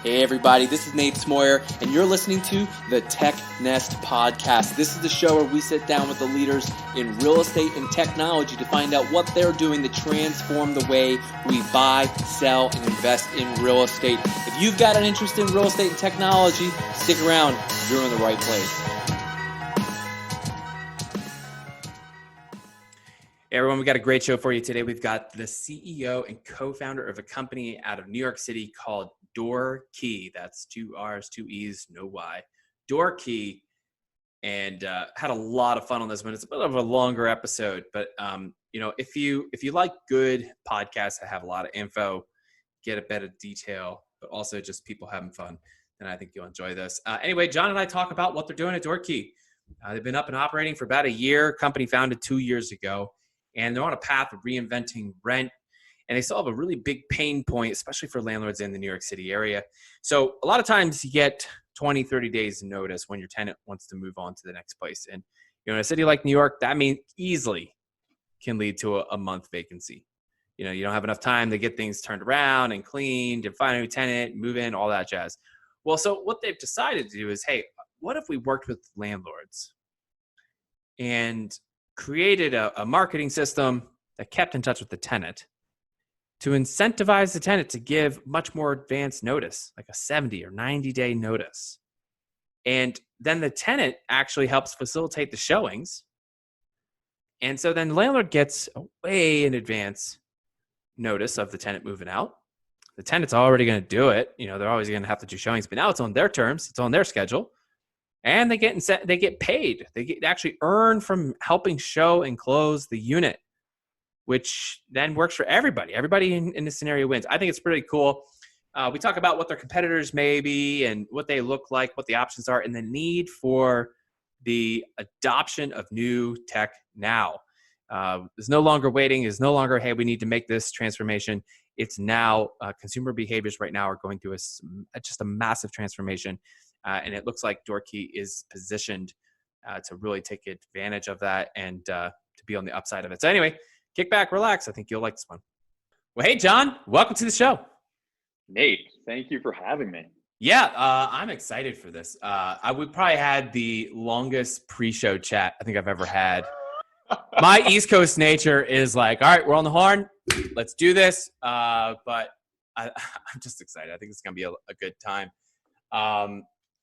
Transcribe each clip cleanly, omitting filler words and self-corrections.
Hey everybody, this is Nate Smoyer, and you're listening to the Tech Nest Podcast. This is the show where we sit down with the leaders in real estate and technology to find out what they're doing to transform the way we buy, sell, and invest in real estate. If you've got an interest in real estate and technology, stick around. You're in the right place. Hey everyone, we got a great show for you today. We've got the CEO and co-founder of a company out of New York City called Doorkee. That's 2 R's, 2 E's, no Y. Doorkee, and had a lot of fun on this one. It's a bit of a longer episode, but if you like good podcasts that have a lot of info, get a bit of detail, but also just people having fun, then I think you'll enjoy this. Anyway, John and I talk about what they're doing at Doorkee. They've been up and operating for about a year. Company founded 2 years ago. And they're on a path of reinventing rent. And they still have a really big pain point, especially for landlords in the New York City area. So a lot of times you get 20, 30 days notice when your tenant wants to move on to the next place. And in a city like New York, that means easily can lead to a month vacancy. You don't have enough time to get things turned around and cleaned and find a new tenant, move in, all that jazz. Well, so what they've decided to do is, hey, what if we worked with landlords and created a marketing system that kept in touch with the tenant to incentivize the tenant to give much more advanced notice, like a 70 or 90-day notice. And then the tenant actually helps facilitate the showings. And so then the landlord gets a way in advance notice of the tenant moving out. The tenant's already going to do it. They're always going to have to do showings, but now it's on their terms. It's on their schedule. And they get paid. They actually earn from helping show and close the unit, which then works for everybody. Everybody in this scenario wins. I think it's pretty cool. We talk about what their competitors may be and what they look like, what the options are, and the need for the adoption of new tech now. There's no longer waiting. There's no longer, hey, we need to make this transformation. It's now consumer behaviors right now are going through just a massive transformation. And it looks like Doorkee is positioned to really take advantage of that and to be on the upside of it. So anyway, kick back, relax. I think you'll like this one. Well, hey, John, welcome to the show. Nate, thank you for having me. Yeah, I'm excited for this. We probably had the longest pre-show chat I think I've ever had. My East Coast nature is like, all right, we're on the horn. Let's do this. But I'm just excited. I think it's going to be a good time.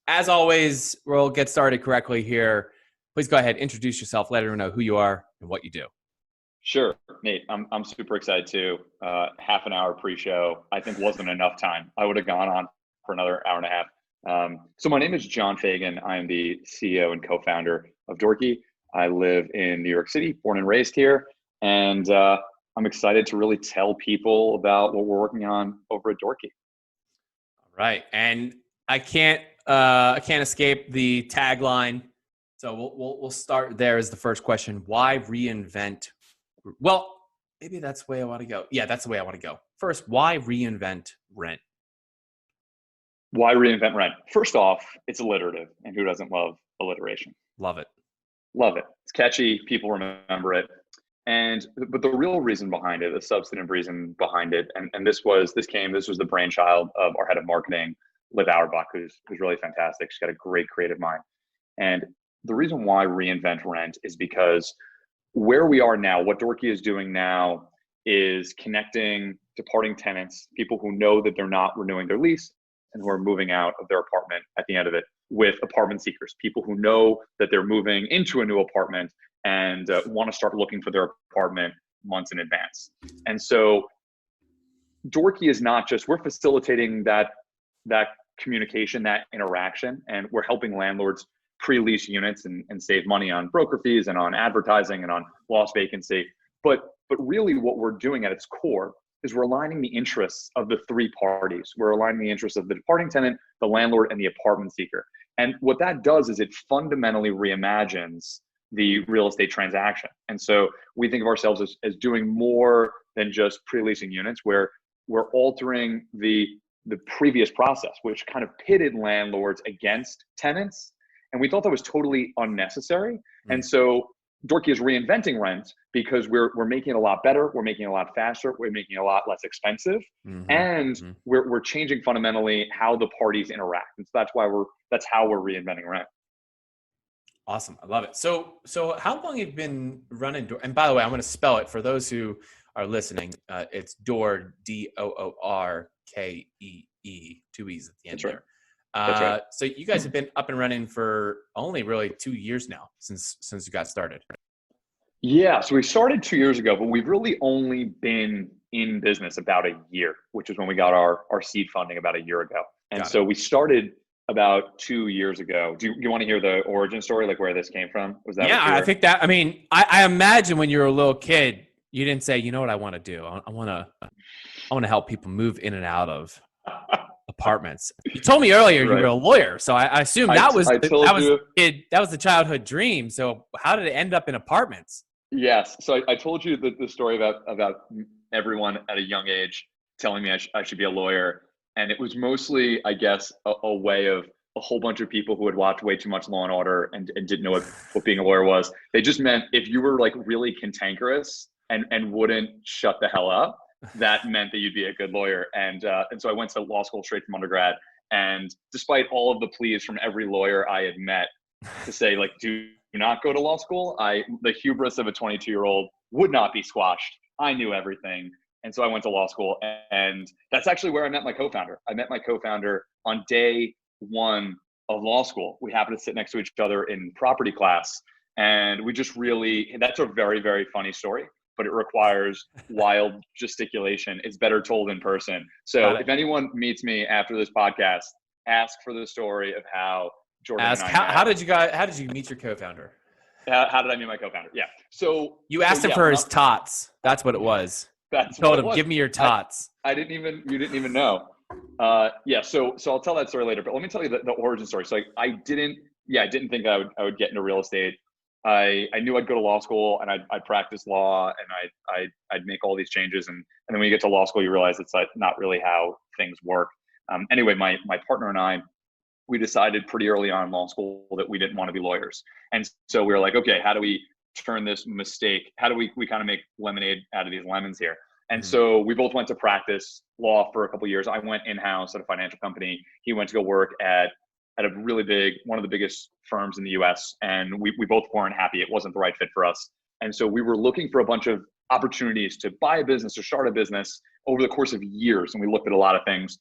As always, we'll get started correctly here. Please go ahead, introduce yourself, let everyone know who you are and what you do. Sure, Nate. I'm super excited too. Half an hour pre-show, I think wasn't enough time. I would have gone on for another hour and a half. So my name is John Fagan. I am the CEO and co-founder of Doorkee. I live in New York City, born and raised here, and I'm excited to really tell people about what we're working on over at Doorkee. All right, and I can't escape the tagline. So we'll start there as the first question. Why reinvent? Well, maybe that's the way I want to go. Yeah, that's the way I want to go. First, why reinvent rent? Why reinvent rent? First off, it's alliterative, and who doesn't love alliteration? Love it. Love it. It's catchy. People remember it. But the real reason behind it, the substantive reason behind it, and this was the brainchild of our head of marketing, Liv Auerbach, who's really fantastic. She's got a great creative mind. And the reason why reinvent rent is because where we are now, what Doorkee is doing now is connecting departing tenants, people who know that they're not renewing their lease and who are moving out of their apartment at the end of it, with apartment seekers, people who know that they're moving into a new apartment and want to start looking for their apartment months in advance. And so Doorkee is not just, we're facilitating that communication, that interaction, and we're helping landlords pre-lease units and save money on broker fees and on advertising and on lost vacancy. But really what we're doing at its core is we're aligning the interests of the three parties. We're aligning the interests of the departing tenant, the landlord, and the apartment seeker. And what that does is it fundamentally reimagines the real estate transaction. And so we think of ourselves as doing more than just pre-leasing units, where we're altering the previous process, which kind of pitted landlords against tenants. And we thought that was totally unnecessary. And so Doorkee is reinventing rent because we're making it a lot better, we're making it a lot faster, we're making it a lot less expensive, and we're changing fundamentally how the parties interact. And so that's how we're reinventing rent. Awesome. I love it. So how long have you been running Door? And by the way, I'm going to spell it for those who are listening. It's Door, Doorkee, 2 E's at the end. That's right. There. That's right. So you guys have been up and running for only really 2 years now since you got started. Yeah. So we started 2 years ago, but we've really only been in business about a year, which is when we got our seed funding about a year ago. And so we started about 2 years ago. Do you want to hear the origin story, like where this came from? Was that? Yeah, I think that, I mean, I imagine when you were a little kid, you didn't say, you know what I want to do? I want to help people move in and out of apartments. You told me earlier you were a lawyer, so I assume that was the childhood dream. So how did it end up in apartments? Yes. So I told you the story about everyone at a young age telling me I should be a lawyer. And it was mostly, I guess, a way of a whole bunch of people who had watched way too much Law and Order and didn't know what being a lawyer was. They just meant if you were like really cantankerous and wouldn't shut the hell up, that meant that you'd be a good lawyer. And so I went to law school straight from undergrad. And despite all of the pleas from every lawyer I had met to say, like, do not go to law school, the hubris of a 22-year-old would not be squashed. I knew everything. And so I went to law school, and that's actually where I met my co-founder. I met my co-founder on day one of law school. We happened to sit next to each other in property class, and we just that's a very, very funny story, but it requires wild gesticulation. It's better told in person. So if anyone meets me after this podcast, ask for the story of how Jordan and I met. How did you meet your co-founder? How did I meet my co-founder? Yeah. So you asked him for his tots. That's what it was. You told him, give me your tots. You didn't even know. Yeah. So I'll tell that story later, but let me tell you the origin story. So I didn't think I would get into real estate. I knew I'd go to law school and I'd practice law and I'd make all these changes. And then when you get to law school, you realize it's like not really how things work. Anyway, my partner and I, we decided pretty early on in law school that we didn't want to be lawyers. And so we were like, okay, how do we turn this mistake? How do we kind of make lemonade out of these lemons here? And so we both went to practice law for a couple of years. I went in-house at a financial company. He went to go work at a really big, one of the biggest firms in the US. And we both weren't happy. It wasn't the right fit for us. And so we were looking for a bunch of opportunities to buy a business or start a business over the course of years. And we looked at a lot of things.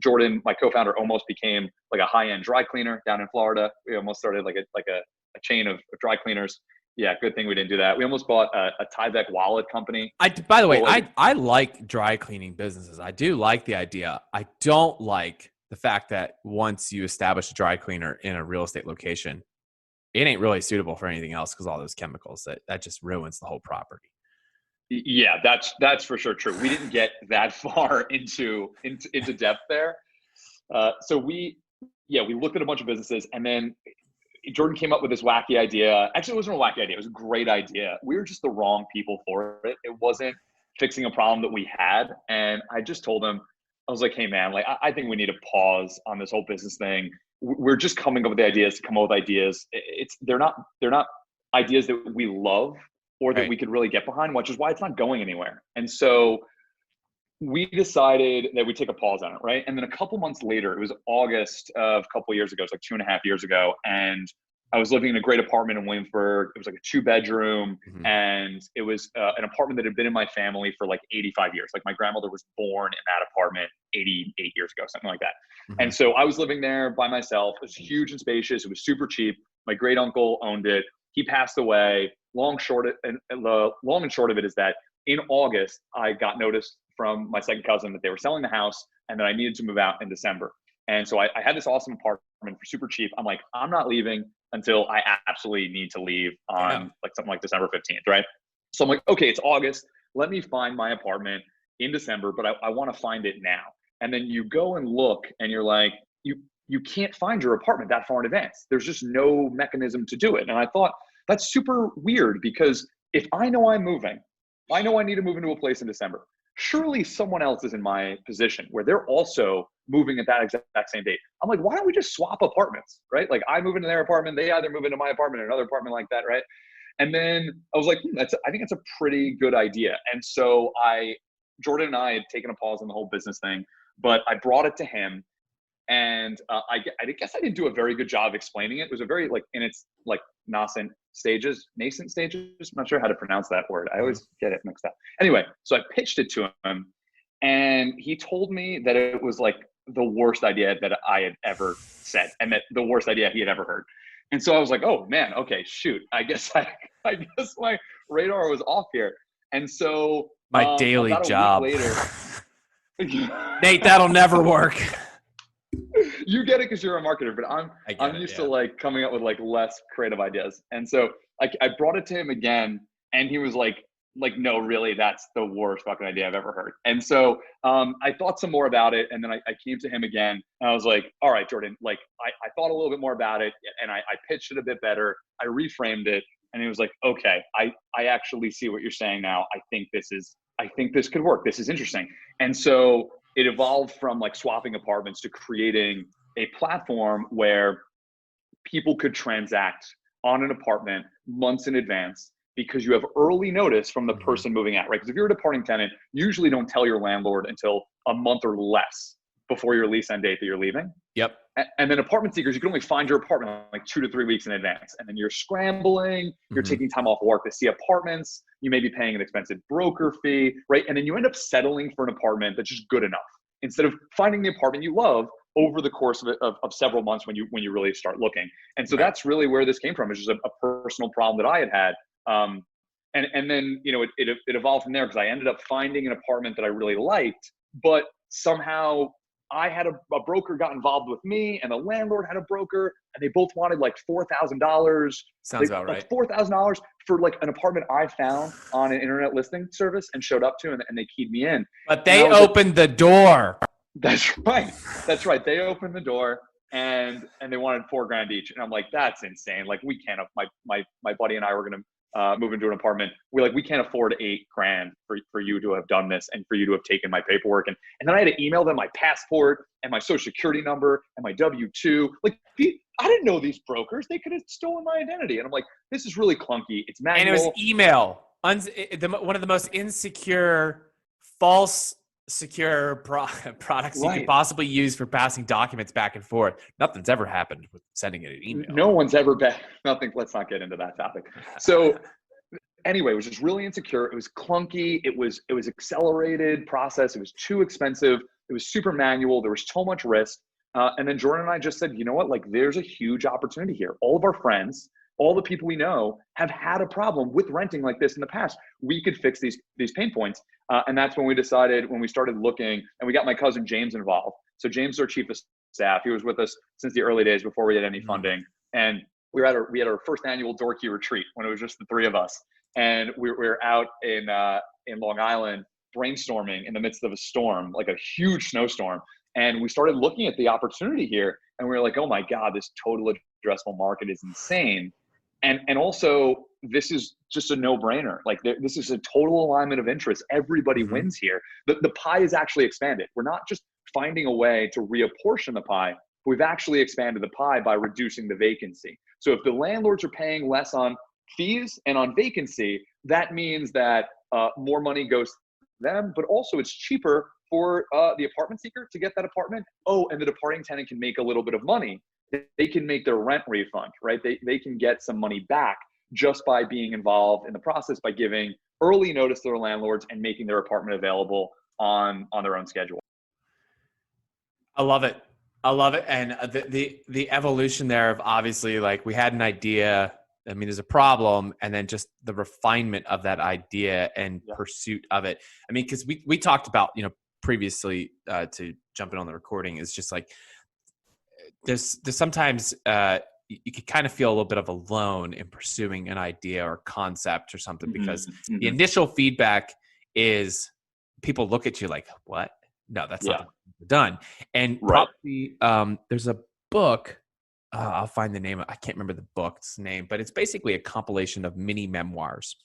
Jordan, my co-founder, almost became like a high-end dry cleaner down in Florida. We almost started like a chain of dry cleaners. Yeah, good thing we didn't do that. We almost bought a Tyvek wallet company. By the way, I like dry cleaning businesses. I do like the idea. I don't like the fact that once you establish a dry cleaner in a real estate location, it ain't really suitable for anything else because all those chemicals that just ruins the whole property. Yeah, that's for sure true. We didn't get that far into depth there. So we looked at a bunch of businesses, and then Jordan came up with this wacky idea. Actually, it wasn't a wacky idea. It was a great idea. We were just the wrong people for it. It wasn't fixing a problem that we had. And I just told him, I was like, hey man, like I think we need to pause on this whole business thing. We're just coming up with ideas to come up with ideas. They're not ideas that we love or that we could really get behind, which is why it's not going anywhere. And so we decided that we'd take a pause on it, right? And then a couple months later, it was August of a couple of years ago, it's like 2.5 years ago, and I was living in a great apartment in Williamsburg. It was like a 2-bedroom, and it was an apartment that had been in my family for like 85 years. Like my grandmother was born in that apartment 88 years ago, something like that. And so I was living there by myself. It was huge and spacious. It was super cheap. My great uncle owned it. He passed away. Long and short of it is that in August, I got notice from my second cousin that they were selling the house and that I needed to move out in December. And so I had this awesome apartment for super cheap. I'm like, I'm not leaving until I absolutely need to leave on like something like December 15th, right? So I'm like, okay, it's August. Let me find my apartment in December, but I want to find it now. And then you go and look and you're like, you can't find your apartment that far in advance. There's just no mechanism to do it. And I thought, that's super weird because if I know I'm moving, I know I need to move into a place in December. Surely someone else is in my position where they're also moving at that exact same date. I'm like, why don't we just swap apartments, right? Like I move into their apartment, they either move into my apartment or another apartment like that, right? And then I was like, I think that's a pretty good idea. And so Jordan and I had taken a pause on the whole business thing, but I brought it to him. And I guess I didn't do a very good job explaining it. It was a very in its nascent stages. I'm not sure how to pronounce that word. I always get it mixed up. Anyway, so I pitched it to him, and he told me that it was the worst idea that I had ever said, and that the worst idea he had ever heard. And so I was like, oh man, okay, shoot. I guess my radar was off here. And so my daily about job. a week later, Nate, that'll never work. You get it because you're a marketer, but I'm used to coming up with less creative ideas. And so I brought it to him again, and he was like, no, really, that's the worst fucking idea I've ever heard. And so I thought some more about it, and then I came to him again, and I was like, all right, Jordan, I thought a little bit more about it, and I pitched it a bit better. I reframed it, and he was like, okay, I actually see what you're saying now. I think this could work. This is interesting. And so it evolved from swapping apartments to creating a platform where people could transact on an apartment months in advance, because you have early notice from the person moving out, right? Because if you're a departing tenant, you usually don't tell your landlord until a month or less before your lease end date that you're leaving. Yep. And then apartment seekers, you can only find your apartment 2 to 3 weeks in advance. And then you're scrambling, you're taking time off work to see apartments. You may be paying an expensive broker fee, right? And then you end up settling for an apartment that's just good enough, instead of finding the apartment you love over the course of several months when you really start looking. And so that's really where this came from. It's just a personal problem that I had. And then, it evolved from there, because I ended up finding an apartment that I really liked, but somehow I had a broker got involved with me, and the landlord had a broker, and they both wanted $4,000. Sounds about right. $4,000 for an apartment I found on an internet listing service and showed up to, and they keyed me in. But they opened the door. That's right. That's right. They opened the door, and they wanted $4,000 each. And I'm like, that's insane. We can't, my buddy and I were going to move into an apartment. We can't afford $8,000 for you to have done this and for you to have taken my paperwork. And then I had to email them my passport and my social security number and my W-2. I didn't know these brokers. They could have stolen my identity. And I'm like, this is really clunky. It's manual. And it was email. One of the most insecure, false secure products you could possibly use for passing documents back and forth. Nothing's ever happened with sending it an email. No one's ever been. Nothing. Let's not get into that topic. So anyway, it was just really insecure. It was clunky. It was accelerated process. It was too expensive. It was super manual. There was so much risk. And then Jordan and I just said, you know what? There's a huge opportunity here. All of our friends, all the people we know have had a problem with renting like this in the past. We could fix these pain points. And that's when we decided, when we started looking, and we got my cousin James involved. So James is our chief of staff. He was with us since the early days before we had any funding. And we had our first annual Doorkee retreat when it was just the three of us. And we were out in Long Island brainstorming in the midst of a storm, a huge snowstorm. And we started looking at the opportunity here, and we were like, oh my God, this total addressable market is insane. And also, this is just a no-brainer. This is a total alignment of interest. Everybody wins here. The pie is actually expanded. We're not just finding a way to reapportion the pie. We've actually expanded the pie by reducing the vacancy. So if the landlords are paying less on fees and on vacancy, that means that more money goes to them, but also it's cheaper for the apartment seeker to get that apartment. Oh, and the departing tenant can make a little bit of money. They can make their rent refund, right? They can get some money back just by being involved in the process, by giving early notice to their landlords and making their apartment available on their own schedule. I love it. And the evolution there of, obviously, we had an idea. I mean, there's a problem, and then just the refinement of that idea and pursuit of it. I mean, because we talked about, previously to jump in on the recording, is just there's sometimes you can kind of feel a little bit of alone in pursuing an idea or concept or something, because the initial feedback is people look at you like, what? No, that's not done. And probably there's a book, I'll find the name. I can't remember the book's name, but it's basically a compilation of mini memoirs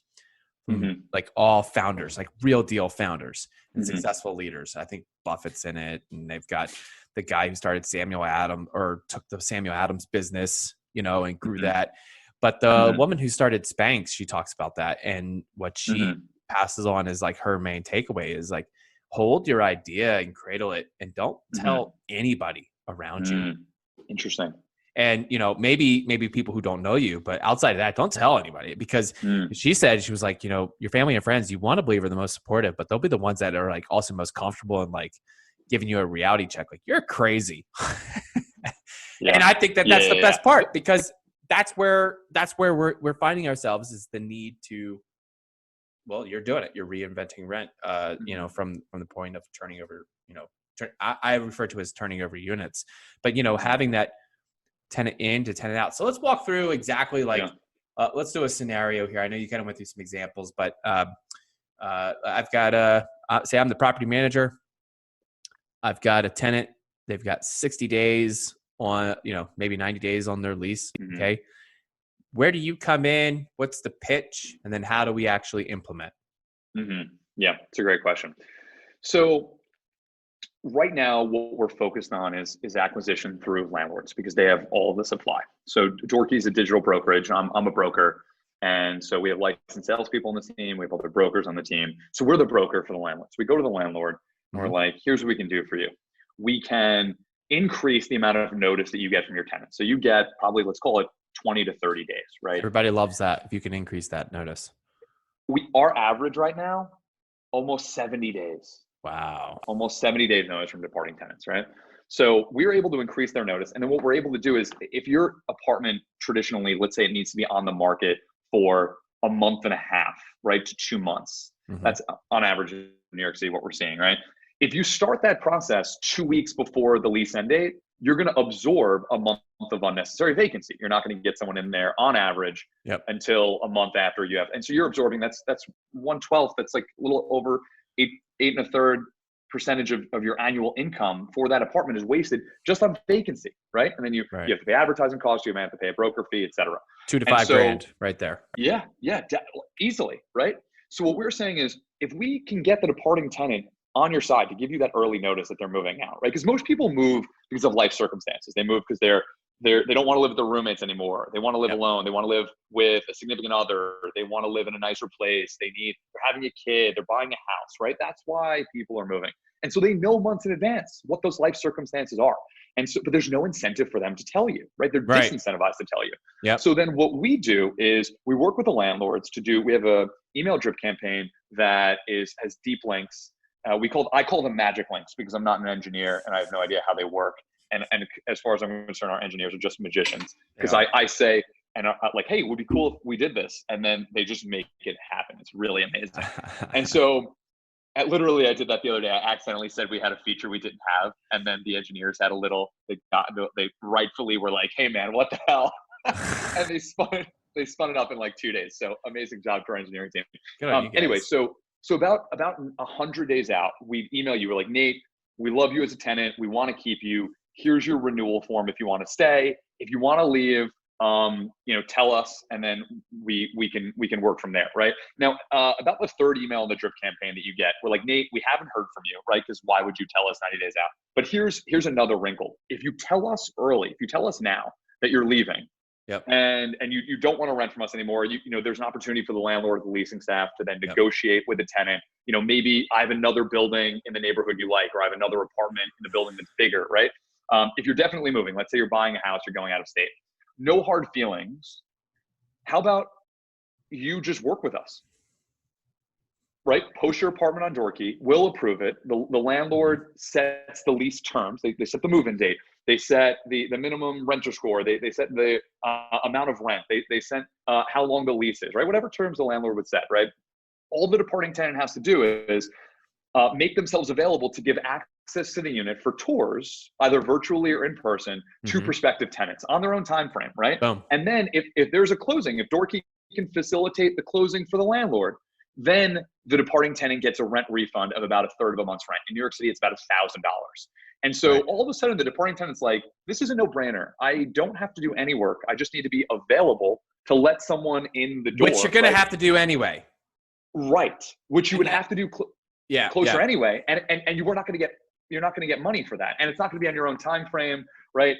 from all founders, real deal founders and successful leaders. I think Buffett's in it, and they've got the guy who started took the Samuel Adams business, and grew that. But the woman who started Spanx, she talks about that. And what she passes on is like her main takeaway is like, hold your idea and cradle it and don't tell anybody around you. Interesting. And, you know, maybe people who don't know you, but outside of that, don't tell anybody, because she said, she was like, you know, your family and friends, you want to believe are the most supportive, but they'll be the ones that are like also most comfortable and like giving you a reality check. Like, you're crazy. And I think that that's the best part, because that's where we're finding ourselves, is the need to, well, you're doing it. You're reinventing rent, you know, from the point of turning over, you know, I refer to as turning over units, but, you know, having that tenant in to tenant out. So let's walk through exactly like, let's do a scenario here. I know you kind of went through some examples, but I've got say I'm the property manager. I've got a tenant. They've got 60 days on, you know, maybe 90 days on their lease. Okay. Where do you come in? What's the pitch? And then how do we actually implement? Yeah, it's a great question. So right now, what we're focused on is acquisition through landlords, because they have all the supply. So Doorkee is a digital brokerage. I'm a broker. And so we have licensed salespeople on the team. We have other brokers on the team. So we're the broker for the landlords. We go to the landlord and we're like, here's what we can do for you. We can increase the amount of notice that you get from your tenants. So you get probably, let's call it 20 to 30 days, right? Everybody loves that. If you can increase that notice. Our average right now, almost 70 days. Wow. Almost 70 days notice from departing tenants, right? So we're able to increase their notice. And then what we're able to do is, if your apartment traditionally, let's say it needs to be on the market for a month and a half, right, to 2 months. That's on average in New York City, what we're seeing, right? If you start that process 2 weeks before the lease end date, you're going to absorb a month of unnecessary vacancy. You're not going to get someone in there on average until a month after you have. And so you're absorbing, that's 1/12. That's like a little over 8.33% of your annual income for that apartment is wasted just on vacancy, right? And then you have to pay advertising costs, you may have to pay a broker fee, et cetera. 2 to 5 grand right there. Yeah, easily, right? So what we're saying is, if we can get the departing tenant on your side to give you that early notice that they're moving out, right? Because most people move because of life circumstances. They move because they don't want to live with their roommates anymore. They want to live alone. They want to live with a significant other. They want to live in a nicer place. They're having a kid. They're buying a house, right? That's why people are moving. And so they know months in advance what those life circumstances are. And so, but there's no incentive for them to tell you, right? They're disincentivized to tell you. So then what we do is we work with the landlords we have a email drip campaign that has deep links. I call them magic links, because I'm not an engineer and I have no idea how they work. And as far as I'm concerned, our engineers are just magicians, because I say, and like, hey, it would be cool if we did this. And then they just make it happen. It's really amazing. And so I did that the other day. I accidentally said we had a feature we didn't have. And then the engineers had they rightfully were like, hey man, what the hell? And they spun it up in like 2 days. So amazing job to our engineering team. Anyway, so about 100 days out, we email you. We're like, Nate, we love you as a tenant. We want to keep you. Here's your renewal form if you want to stay. If you want to leave, tell us, and then we can work from there, right? Now, about the third email in the drip campaign that you get, we're like, Nate, we haven't heard from you, right? Because why would you tell us 90 days out? But here's another wrinkle. If you tell us early, if you tell us now that you're leaving, and you don't want to rent from us anymore, there's an opportunity for the landlord, the leasing staff to then negotiate with the tenant. Maybe I have another building in the neighborhood you like, or I have another apartment in the building that's bigger, right? If you're definitely moving, let's say you're buying a house, you're going out of state, no hard feelings. How about you just work with us, right? Post your apartment on Doorkee, we'll approve it. The landlord sets the lease terms. They set the move-in date. They set the minimum renter score. They set the amount of rent. They set how long the lease is, right? Whatever terms the landlord would set, right? All the departing tenant has to do is make themselves available to give access to the unit for tours, either virtually or in person, to prospective tenants on their own time frame, right? Boom. And then if there's a closing, if Doorkee can facilitate the closing for the landlord, then the departing tenant gets a rent refund of about a third of a month's rent. In New York City, it's about $1,000. And so all of a sudden, the departing tenant's like, this is a no-brainer. I don't have to do any work. I just need to be available to let someone in the door. Which you're going to have to do anyway. Right. Which you would have to do closer anyway. And you're not going to get money for that. And it's not going to be on your own time frame, right?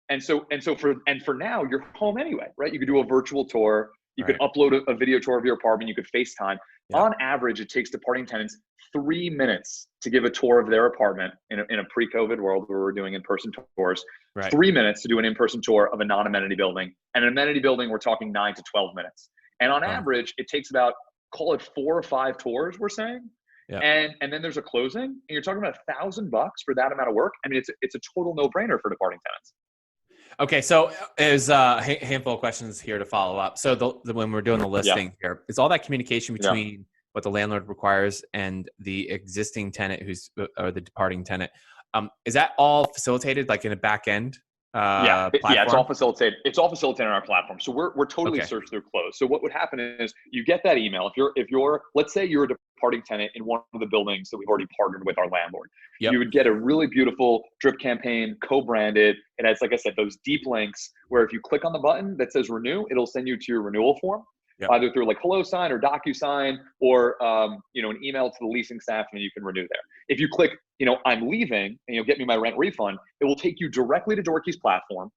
For now, you're home anyway, right? You could do a virtual tour. You could upload a video tour of your apartment. You could FaceTime. Yeah. On average, it takes departing tenants 3 minutes to give a tour of their apartment in a pre-COVID world where we're doing in-person tours. Right. 3 minutes to do an in-person tour of a non-amenity building. And an amenity building, we're talking 9 to 12 minutes. And on average, it takes about, call it 4 or 5 tours, we're saying. Yep. And then there's a closing, and you're talking about $1,000 for that amount of work. I mean, it's a total no-brainer for departing tenants. Okay, so there's a handful of questions here to follow up. So when we're doing the listing here, is all that communication between what the landlord requires and the existing tenant or the departing tenant, is that all facilitated like in a back end? It's all facilitated. It's all facilitated on our platform. So we're totally search through close. So what would happen is you get that email. If you're let's say you're a departing tenant in one of the buildings that we've already partnered with our landlord, you would get a really beautiful drip campaign, co-branded. It has, like I said, those deep links where if you click on the button that says renew, it'll send you to your renewal form. Yep. Either through like HelloSign or DocuSign or an email to the leasing staff, and you can renew there. If you click, I'm leaving, and you'll get me my rent refund, it will take you directly to Doorkee's platform.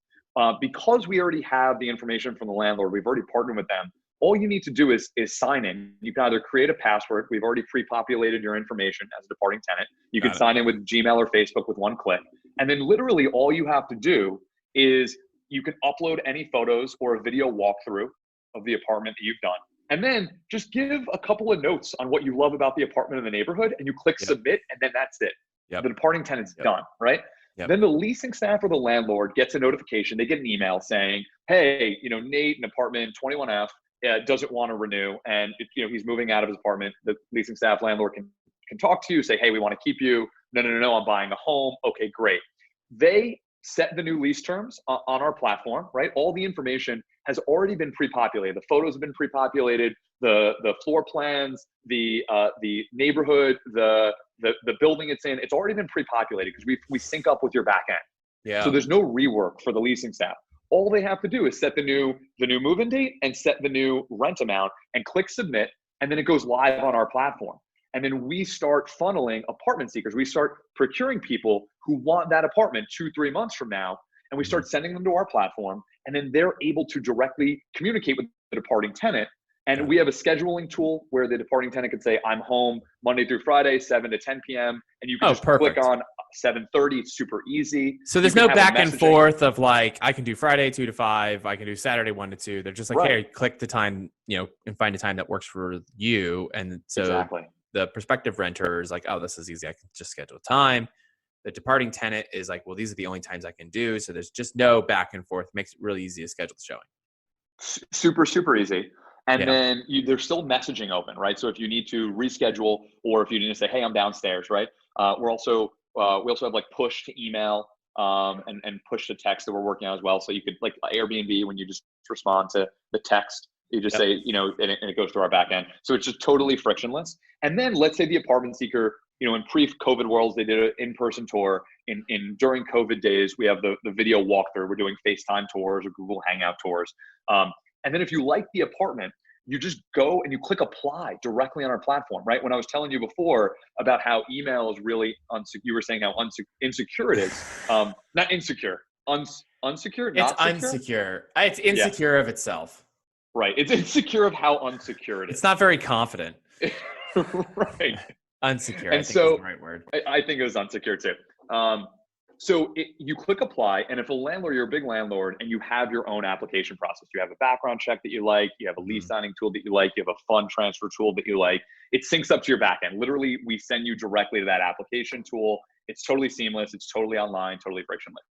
Because we already have the information from the landlord, we've already partnered with them. All you need to do is sign in. You can either create a password. We've already pre-populated your information as a departing tenant. You can sign in with Gmail or Facebook with one click. And then literally all you have to do is you can upload any photos or a video walkthrough of the apartment that you've done. And then just give a couple of notes on what you love about the apartment in the neighborhood, and you click submit, and then that's it. The departing tenant's done, right? Then the leasing staff or the landlord gets a notification. They get an email saying, hey, Nate in apartment 21F doesn't want to renew, and he's moving out of his apartment. The leasing staff landlord can talk to you, say, hey, we want to keep you. No, I'm buying a home. Okay, great. They set the new lease terms on our platform, right? All the information has already been pre-populated. The photos have been pre-populated, the floor plans, the neighborhood, the building it's in. It's already been pre-populated because we sync up with your back end. Yeah. So there's no rework for the leasing staff. All they have to do is set the new move-in date and set the new rent amount and click submit, and then it goes live on our platform. And then we start funneling apartment seekers. We start procuring people who want that apartment 2-3 months from now, and we start sending them to our platform, and then they're able to directly communicate with the departing tenant. And we have a scheduling tool where the departing tenant can say, I'm home Monday through Friday, 7 to 10 p.m. And you can click on 7:30. It's super easy. So there's no back and forth of like, I can do Friday 2 to 5. I can do Saturday 1 to 2. They're just like, hey, click the time, and find a time that works for you. And so the prospective renter is like, oh, this is easy. I can just schedule a time. The departing tenant is like, well, these are the only times I can do. So there's just no back and forth. Makes it really easy to schedule the showing. Super, super easy. And then there's still messaging open, right? So if you need to reschedule, or if you need to say, hey, I'm downstairs, right? We also have like push to email and push to text that we're working on as well. So you could, like Airbnb, when you just respond to the text, you just say, and it goes through our back end. So it's just totally frictionless. And then let's say the apartment seeker, in pre-COVID worlds, they did an in-person tour. During COVID days, we have the video walkthrough. We're doing FaceTime tours or Google Hangout tours. And then if you like the apartment, you just go and you click apply directly on our platform, right? When I was telling you before about how email is really you were saying how insecure it is. Not insecure, unsecure. It's unsecure. It's insecure of itself. Right. It's insecure of how unsecure it is. It's not very confident. Right. Unsecure. And I think is the right word. I think it was unsecure too. So you click apply, and if a landlord, you're a big landlord, and you have your own application process, you have a background check that you like, you have a lease signing tool that you like, you have a fund transfer tool that you like, it syncs up to your back end. Literally, we send you directly to that application tool. It's totally seamless. It's totally online, totally frictionless.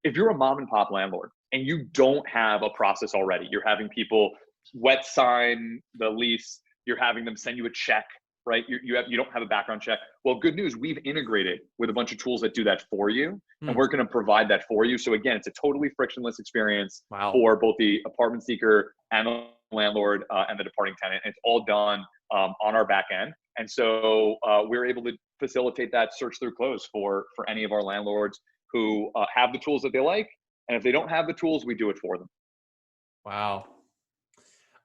If you're a mom and pop landlord and you don't have a process already, you're having people wet sign the lease, you're having them send you a check, right? You don't have a background check. Well, good news, we've integrated with a bunch of tools that do that for you, and we're going to provide that for you. So again, it's a totally frictionless experience for both the apartment seeker and the landlord and the departing tenant. And it's all done on our back end. And so we're able to facilitate that search through close for any of our landlords who have the tools that they like. And if they don't have the tools, we do it for them. Wow.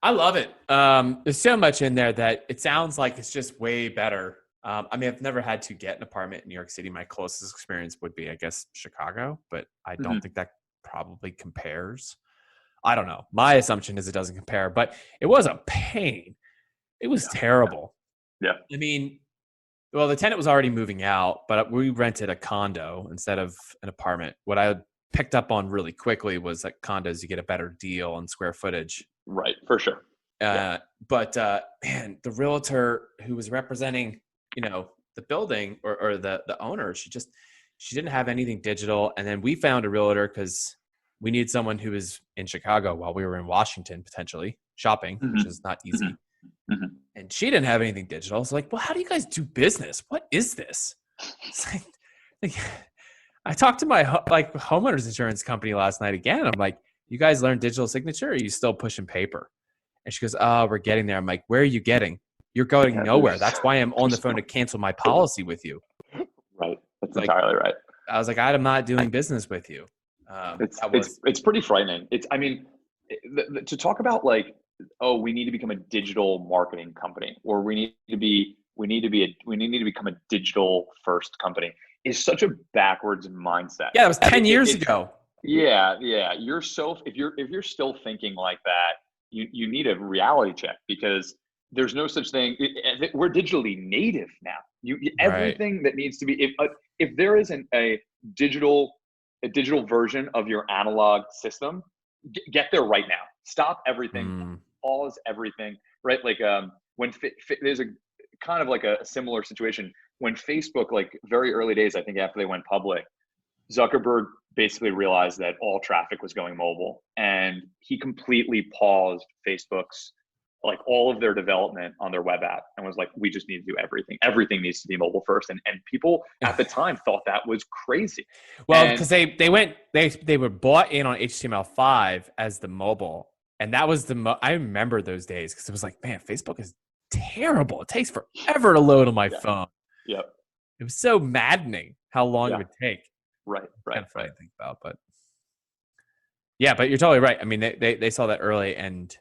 I love it. There's so much in there that it sounds like it's just way better. I mean, I've never had to get an apartment in New York City. My closest experience would be, I guess, Chicago, but I don't think that probably compares. I don't know. My assumption is it doesn't compare, but it was a pain. It was terrible. Yeah. I mean, well, the tenant was already moving out, but we rented a condo instead of an apartment. What I picked up on really quickly was that condos, you get a better deal on square footage. Right. For sure. But man, the realtor who was representing, the building or the owner, she didn't have anything digital. And then we found a realtor because we needed someone who was in Chicago while we were in Washington, potentially shopping, which is not easy. And she didn't have anything digital. I was like, well, how do you guys do business? What is this? It's like I talked to my homeowners insurance company last night again. I'm like, you guys learned digital signature, or are you still pushing paper? And she goes, oh, we're getting there. I'm like, where are you getting? You're going nowhere. That's why I'm on the phone to cancel my policy with you. Right. That's entirely right. I was like, I'm not doing business with you. It's pretty frightening. To talk about like, oh, we need to become a digital marketing company, or we need to become a digital first company is such a backwards mindset. Yeah, that was 10 years ago. Yeah. If you're still thinking like that, you need a reality check, because there's no such thing. We're digitally native now. Everything that needs to be, if there isn't a digital version of your analog system, get there right now. Stop everything. Pause everything. Right? Like when there's a kind of like a similar situation when Facebook, like very early days, I think after they went public, Zuckerberg basically realized that all traffic was going mobile, and he completely paused Facebook's, like, all of their development on their web app, and was like, we just need to do everything. Everything needs to be mobile first. And people at the time thought that was crazy. Well, because they were bought in on HTML5 as the mobile. And that was I remember those days, because it was like, man, Facebook is terrible. It takes forever to load on my phone. Yep. It was so maddening how long it would take. Right. Kind of funny to think about, but yeah, but you're totally right. I mean, they saw that early, and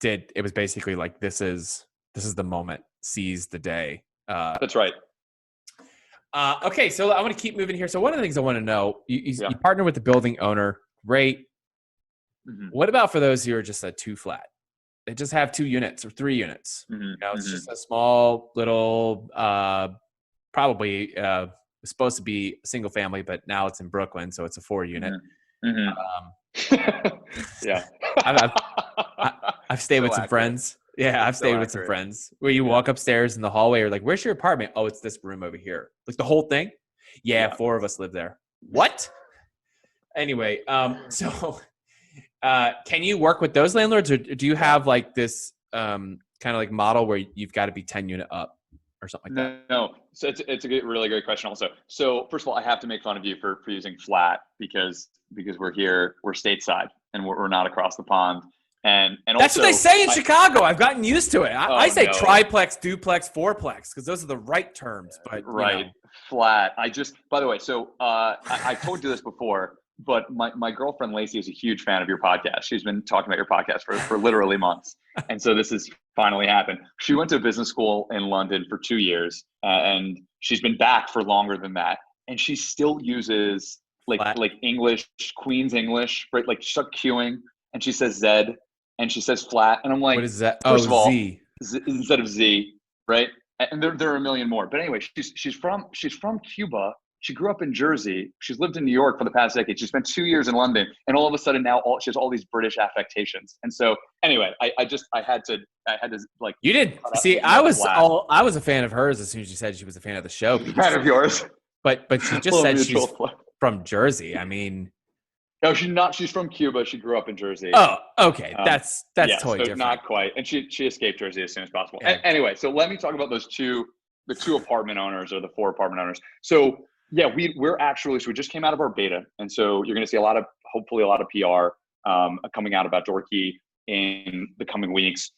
it was basically like, this is the moment, seize the day. That's right. Okay, so I want to keep moving here. So one of the things I want to know, you partner with the building owner, great. What about for those who are just a 2-flat? They just have 2 units or 3 units. It's just a small little, probably supposed to be a single family, but now it's in Brooklyn, so it's a 4-unit. Yeah. I've stayed with some friends. Yeah, I've stayed with some friends where you walk upstairs in the hallway, you're like, where's your apartment? Oh, it's this room over here. Like the whole thing? Yeah, 4 of us live there. What? Anyway, so can you work with those landlords, or do you have like this kind of like model where you've got to be 10 unit up or something like that? No. So it's a really great question also. So first of all, I have to make fun of you for using flat, because we're here, we're stateside, and we're not across the pond. And that's also, what they say in Chicago. I've gotten used to it. I say triplex, duplex, fourplex, because those are the right terms. But right, flat. By the way, so I told you this before, but my girlfriend Lacey is a huge fan of your podcast. She's been talking about your podcast for literally months, and so this has finally happened. She went to business school in London for 2 years, and she's been back for longer than that, and she still uses like English, Queen's English, right? Like she's queuing, and she says Z, and she says flat, and I'm like, what is that? First of all, Z instead of Z, right? And there are a million more. But anyway, she's from Cuba. She grew up in Jersey. She's lived in New York for the past decade. She spent 2 years in London, and all of a sudden now she has all these British affectations. And so anyway, I had to like. You did see. I was a fan of hers as soon as you said she was a fan of the show. Fan of yours, but she just said she's from Jersey. I mean. No, she's not. She's from Cuba. She grew up in Jersey. Oh, okay. That's totally different. Not quite. And she escaped Jersey as soon as possible. Yeah. Anyway, so let me talk about the 2 apartment owners, or the 4 apartment owners. So yeah, we're actually, so we just came out of our beta. And so you're going to see hopefully a lot of PR coming out about Doorkee in the coming weeks.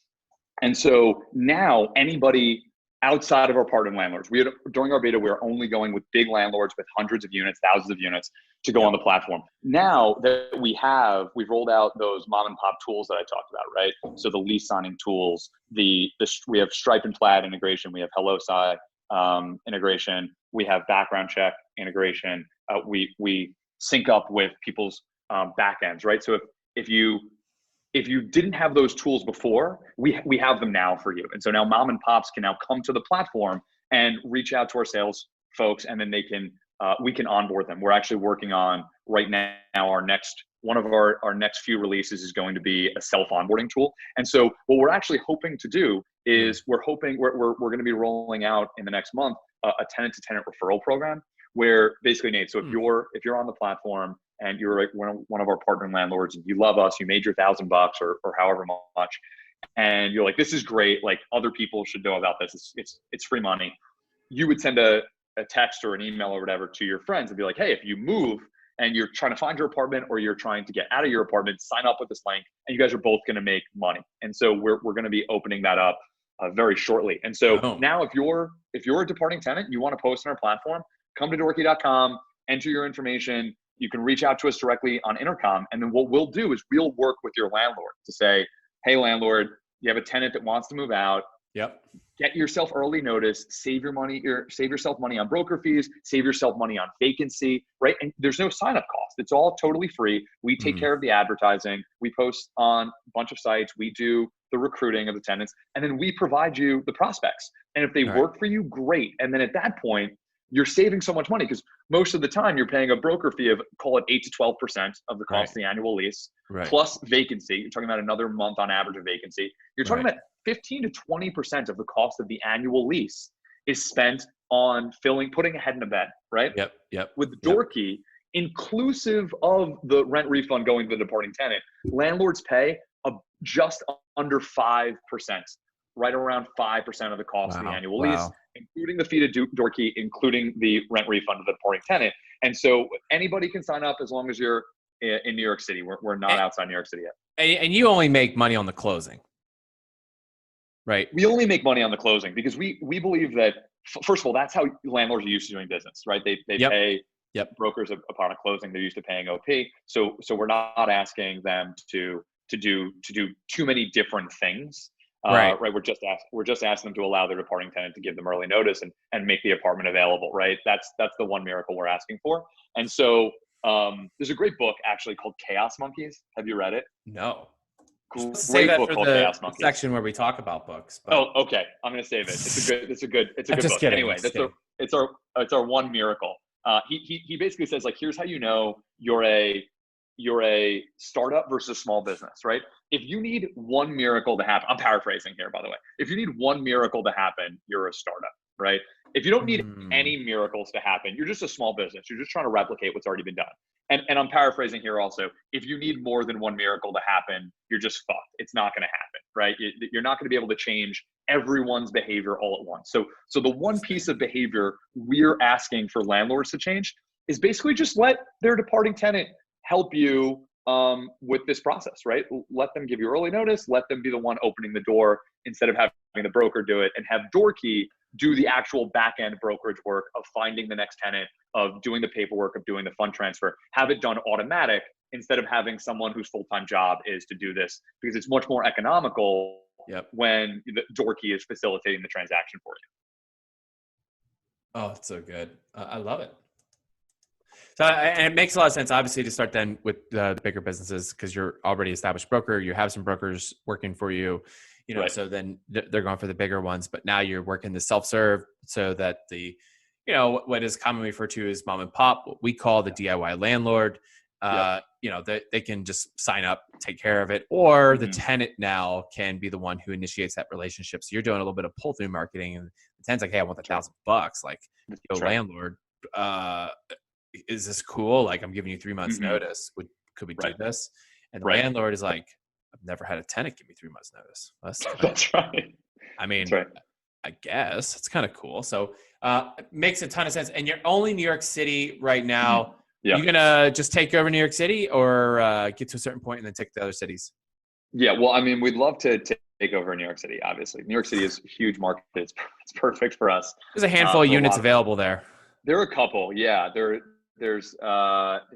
And so now anybody outside of our partner landlords, during our beta, we were only going with big landlords with hundreds of units, thousands of units to go on the platform. Now that we've rolled out those mom and pop tools that I talked about, right? So the lease signing tools, we have Stripe and Plaid integration, we have HelloSci integration, we have background check integration. We sync up with people's back ends, right? So if you didn't have those tools before, we have them now for you. And so now mom and pops can now come to the platform and reach out to our sales folks, and then we can onboard them. We're actually working on right now one of our next few releases is going to be a self-onboarding tool. And so what we're actually hoping to do is we're going to be rolling out in the next month a tenant-to-tenant referral program, where basically, Nate, so if you're on the platform and you're like one of our partner landlords, and you love us, you made your $1,000 or however much, and you're like, this is great, like other people should know about this, it's free money, you would send a text or an email or whatever to your friends and be like, hey, if you move and you're trying to find your apartment or you're trying to get out of your apartment, sign up with this link, and you guys are both going to make money. And so we're going to be opening that up very shortly. And so now if you're a departing tenant, you want to post on our platform, come to doorkee.com, enter your information. You can reach out to us directly on Intercom. And then what we'll do is we'll work with your landlord to say, hey, landlord, you have a tenant that wants to move out. Yep. Get yourself early notice, save yourself money on broker fees, save yourself money on vacancy, right? And there's no sign-up cost. It's all totally free. We take care of the advertising. We post on a bunch of sites. We do the recruiting of the tenants, and then we provide you the prospects. And if they work for you, great. And then at that point, you're saving so much money, because most of the time you're paying a broker fee of, call it 8 to 12% of the cost of the annual lease, plus vacancy. You're talking about another month on average of vacancy. You're talking about 15 to 20% of the cost of the annual lease is spent on putting a head in a bed, right? Yep. With Doorkee, inclusive of the rent refund going to the departing tenant, landlords pay just under 5%, right around 5% of the cost of the annual lease, including the fee to Doorkee, including the rent refund to the departing tenant. And so anybody can sign up as long as you're in New York City. We're not outside New York City yet. And you only make money on the closing, right? We only make money on the closing because we believe that, first of all, that's how landlords are used to doing business, right? They pay brokers upon a closing. They're used to paying OP. So we're not asking them to do too many different things. Right. We're just asking them to allow their departing tenant to give them early notice and make the apartment available. Right. That's the one miracle we're asking for. And so there's a great book actually called Chaos Monkeys. Have you read it? No. Great book called Chaos Monkeys. Section where we talk about books. But... Oh, okay. I'm gonna save it. It's a good book. Kidding. Anyway, it's our one miracle. He basically says, like, here's how you know you're a startup versus small business, right? If you need one miracle to happen, I'm paraphrasing here, by the way. If you need one miracle to happen, you're a startup, right? If you don't need any miracles to happen, you're just a small business. You're just trying to replicate what's already been done. And I'm paraphrasing here also. If you need more than one miracle to happen, you're just fucked. It's not going to happen, right? You're not going to be able to change everyone's behavior all at once. So the one piece of behavior we're asking for landlords to change is basically just let their departing tenant help you with this process, right? Let them give you early notice. Let them be the one opening the door instead of having the broker do it, and have Doorkee do the actual back-end brokerage work of finding the next tenant, of doing the paperwork, of doing the fund transfer. Have it done automatic instead of having someone whose full-time job is to do this, because it's much more economical when the Doorkee is facilitating the transaction for you. Oh, it's so good. I love it. So, and it makes a lot of sense, obviously, to start then with the bigger businesses, because you're already established broker. You have some brokers working for you, so then they're going for the bigger ones. But now you're working the self-serve, so that the, what is commonly referred to as mom and pop, what we call the DIY landlord, they can just sign up, take care of it, or the tenant now can be the one who initiates that relationship. So you're doing a little bit of pull-through marketing, and the tenant's like, hey, I want $1,000. Like, landlord, is this cool? Like, I'm giving you 3 months notice. Could we do this? And the landlord is like, I've never had a tenant give me 3 months notice. That's right. I mean, I guess it's kind of cool. So it makes a ton of sense. And you're only New York City right now. Yeah. You gonna just take over New York City, or get to a certain point and then take the other cities? Yeah, well, I mean, we'd love to take over New York City. Obviously, New York City is a huge market. It's perfect for us. There's a handful of units available there. There are a couple. Yeah, there's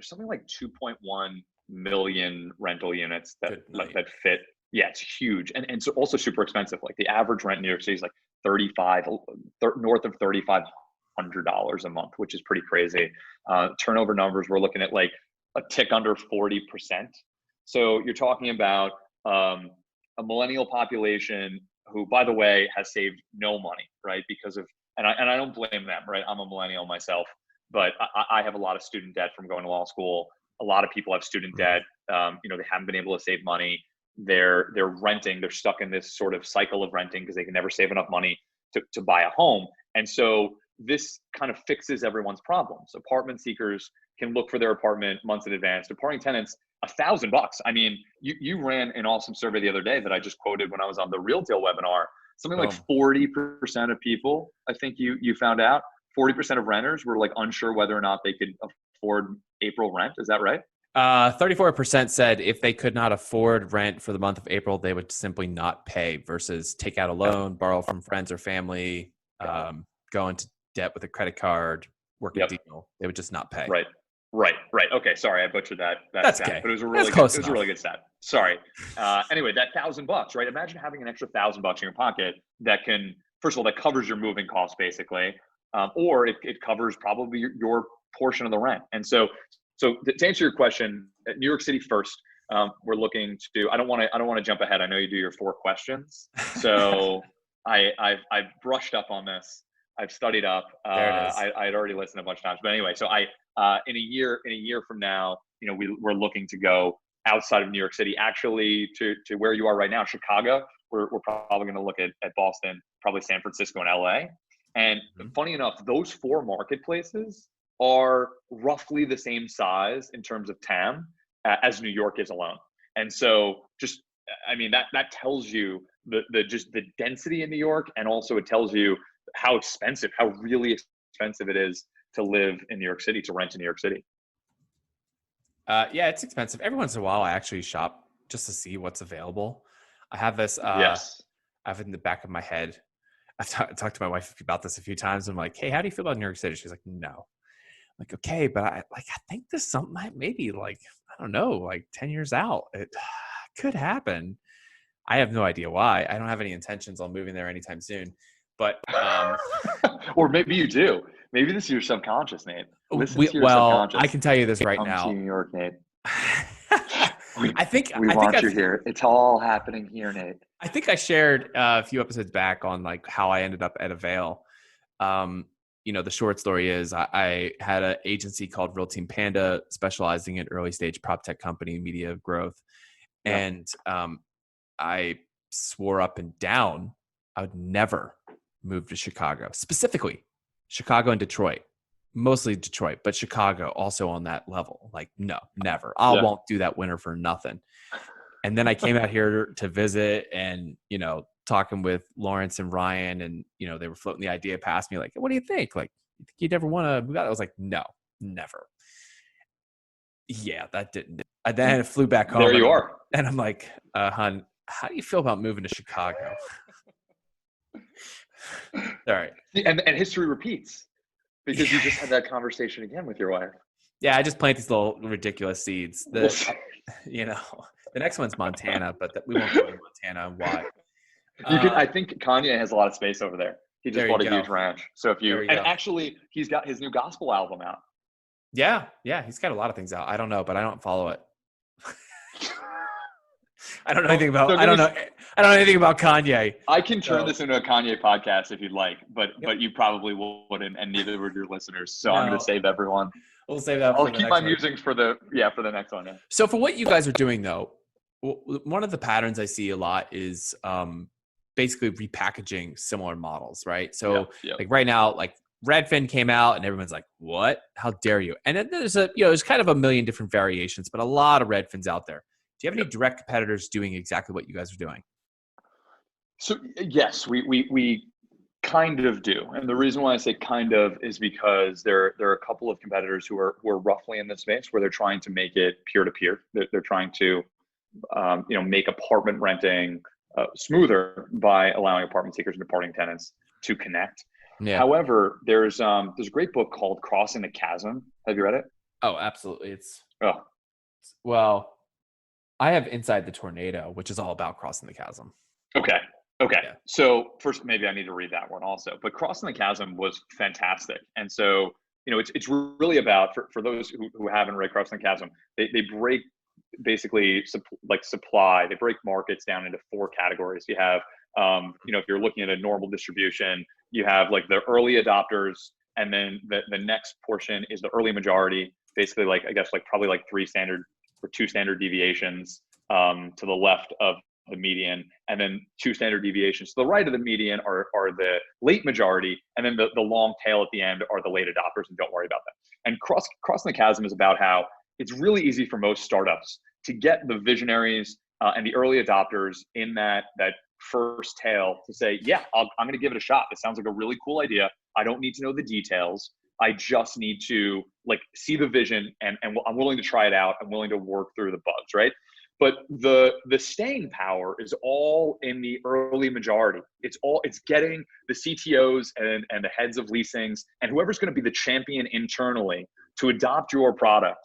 something like 2.1 million rental units that fit. Yeah, it's huge, and so also super expensive. Like, the average rent in New York City is like north of $3,500 a month, which is pretty crazy. Turnover numbers, we're looking at like a tick under 40%. So you're talking about a millennial population who, by the way, has saved no money, right? Because of, and I don't blame them, right? I'm a millennial myself, but I have a lot of student debt from going to law school. A lot of people have student debt. They haven't been able to save money. They're renting. They're stuck in this sort of cycle of renting because they can never save enough money to buy a home. And so this kind of fixes everyone's problems. Apartment seekers can look for their apartment months in advance. Departing tenants, $1,000. I mean, you ran an awesome survey the other day that I just quoted when I was on the Real Deal webinar. Something like 40% of people, I think you found out, 40% of renters were like unsure whether or not they could afford April rent. Is that right? 34% said if they could not afford rent for the month of April, they would simply not pay versus take out a loan, borrow from friends or family, go into debt with a credit card, work a deal. They would just not pay. Right. Okay. Sorry, I butchered that. That's stat, okay. But it was a really good stat. Sorry. Anyway, that $1,000, right? Imagine having an extra $1,000 in your pocket that can, first of all, that covers your moving costs basically, or it covers probably your portion of the rent. And so to answer your question, at New York City first, we're looking to. I don't want to jump ahead. I know you do your 4 questions, so I've brushed up on this. I've studied up. There it is. I had already listened a bunch of times, but anyway, so in a year from now, we're looking to go outside of New York City, actually to where you are right now, Chicago. We're probably going to look at Boston, probably San Francisco and LA. And funny enough, those 4 marketplaces are roughly the same size in terms of TAM as New York is alone. And so that tells you the density in New York, and also it tells you how really expensive it is to live in New York City, to rent in New York City. Yeah, it's expensive. Every once in a while, I actually shop just to see what's available. I have this, I have it in the back of my head. I've talked to my wife about this a few times. I'm like, hey, how do you feel about New York City? She's like, no. I'm like, okay, but I think this something maybe like, I don't know, like 10 years out, it could happen. I have no idea why. I don't have any intentions on moving there anytime soon, but, or maybe you do. Maybe this is your subconscious, Nate. I can tell you this right now. Come to New York, Nate. I think you here. It's all happening here, Nate. I think I shared a few episodes back on like how I ended up at Avail. The short story is I had an agency called Real Team Panda, specializing in early stage prop tech company media growth, and I swore up and down I would never move to Chicago, specifically Chicago and Detroit. Mostly Detroit, but Chicago also on that level. Like, no, never. I won't do that winter for nothing. And then I came out here to visit and, talking with Lawrence and Ryan, and, they were floating the idea past me. Like, what do you think? Like, you think you'd ever want to move out? I was like, no, never. Yeah, that didn't. And then I flew back home. There you are. And I'm like, hon, how do you feel about moving to Chicago? All right. And history repeats. Because you just had that conversation again with your wife. Yeah, I just plant these little ridiculous seeds. The next one's Montana, but we won't go to Montana and why. I think Kanye has a lot of space over there. He just bought a huge ranch. So actually, he's got his new gospel album out. Yeah, he's got a lot of things out. I don't know, but I don't follow it. I don't know anything about. I don't know anything about Kanye. I can turn this into a Kanye podcast if you'd like, but you probably wouldn't, and neither would your listeners. So I'm going to save everyone. We'll save that. I'll keep my musings for the next one. Yeah. So for what you guys are doing, though, one of the patterns I see a lot is basically repackaging similar models, right? So like right now, like Redfin came out, and everyone's like, "What? How dare you?" And then there's kind of a million different variations, but a lot of Redfins out there. Do you have any direct competitors doing exactly what you guys are doing? So yes, we kind of do, and the reason why I say kind of is because there are a couple of competitors who are roughly in this space where they're trying to make it peer to peer. They're trying to make apartment renting smoother by allowing apartment seekers and departing tenants to connect. Yeah. However, there's a great book called Crossing the Chasm. Have you read it? Oh, absolutely. Well, I have Inside the Tornado, which is all about crossing the chasm. Okay. Yeah. So first, maybe I need to read that one also. But Crossing the Chasm was fantastic. And so it's really about, for those who haven't read Crossing the Chasm, they break basically supply, they break markets down into four categories. You have, if you're looking at a normal distribution, you have like the early adopters, and then the next portion is the early majority, basically like, I guess, like probably like two standard deviations to the left of the median, and then two standard deviations to the right of the median are the late majority, and then the long tail at the end are the late adopters, and don't worry about that. And Crossing the Chasm is about how it's really easy for most startups to get the visionaries and the early adopters in that first tail to say, yeah, I'm going to give it a shot. It sounds like a really cool idea. I don't need to know the details. I just need to like see the vision, and I'm willing to try it out. I'm willing to work through the bugs, right? But the staying power is all in the early majority. It's getting the CTOs and the heads of leasings and whoever's going to be the champion internally to adopt your product,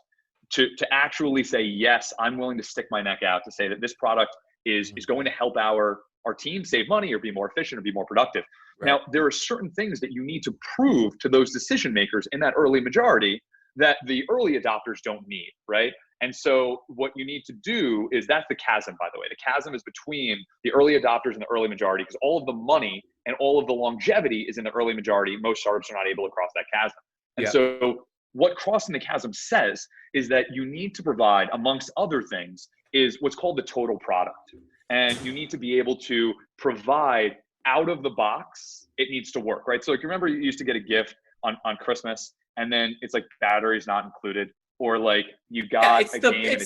to actually say, yes, I'm willing to stick my neck out to say that this product is going to help our team save money or be more efficient or be more productive. Right. Now, there are certain things that you need to prove to those decision makers in that early majority that the early adopters don't need, right? And so what you need to do is, that's the chasm, by the way. The chasm is between the early adopters and the early majority, because all of the money and all of the longevity is in the early majority. Most startups are not able to cross that chasm. And so what Crossing the Chasm says is that you need to provide, amongst other things, is what's called the total product. And you need to be able to provide out of the box, it needs to work, right? So like, remember you used to get a gift on Christmas, and then it's like batteries not included, or like you got it's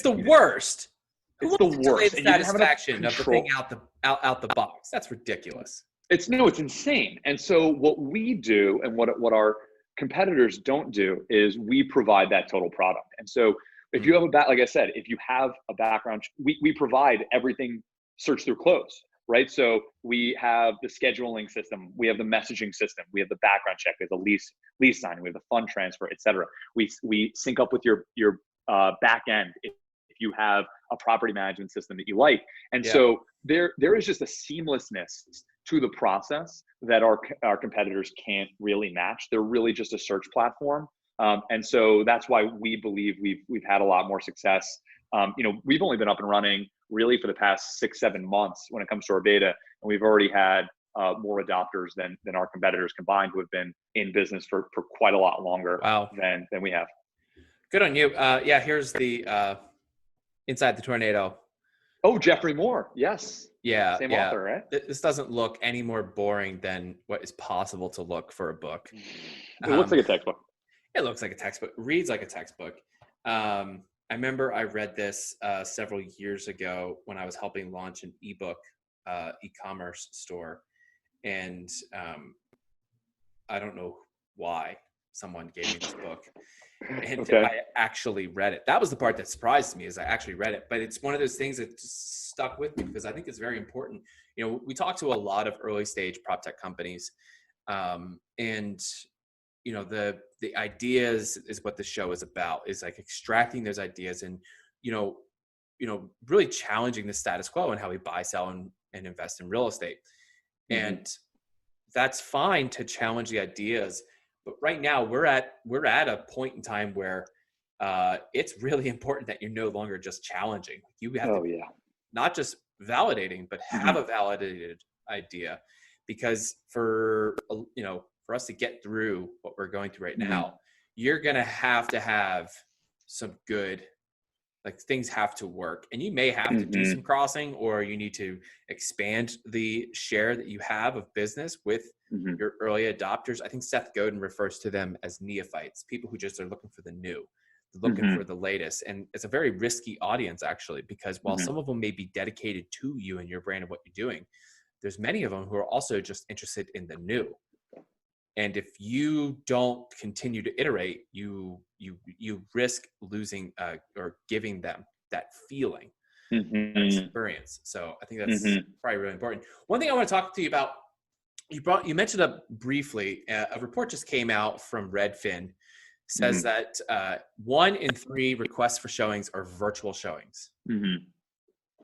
the worst. It's the worst. The satisfaction of the thing out the box. That's ridiculous. It's insane. And so what we do, and what our competitors don't do, is we provide that total product. And so if you have like I said, if you have a background, we provide everything search through close, right? So we have the scheduling system, we have the messaging system, we have the background check, we have the lease signing, we have the fund transfer, et cetera. We sync up with your back end if you have a property management system that you like. And so there is just a seamlessness to the process that our competitors can't really match. They're really just a search platform. And so that's why we believe we've had a lot more success. We've only been up and running really for the past 6-7 months when it comes to our beta, and we've already had more adopters than our competitors combined, who have been in business for quite a lot longer than we have. Good on you. Here's the Inside the Tornado. Oh, Jeffrey Moore. Yes. Yeah. Same author, right? This doesn't look any more boring than what is possible to look for a book. It looks like a textbook. It looks like a textbook. Reads like a textbook. I remember I read this several years ago when I was helping launch an ebook e-commerce store. And I don't know why someone gave me this book. And I actually read it. That was the part that surprised me, is I actually read it. But it's one of those things that just stuck with me, because I think it's very important. We talk to a lot of early stage prop tech companies, and the ideas is what the show is about, is like extracting those ideas and, really challenging the status quo and how we buy, sell, and invest in real estate. Mm-hmm. And that's fine to challenge the ideas. But right now we're at a point in time where it's really important that you're no longer just challenging. You have to not just validating, but have a validated idea, because for us to get through what we're going through right now, you're going to have some good, like, things have to work, and you may have to do some crossing, or you need to expand the share that you have of business with your early adopters. I think Seth Godin refers to them as neophytes, people who just are looking for the new, looking for the latest. And it's a very risky audience, actually, because while some of them may be dedicated to you and your brand and what you're doing, there's many of them who are also just interested in the new. And if you don't continue to iterate, you risk losing or giving them that feeling, that experience. So I think that's probably really important. One thing I want to talk to you about, you mentioned it briefly. A report just came out from Redfin, says that 1 in 3 requests for showings are virtual showings.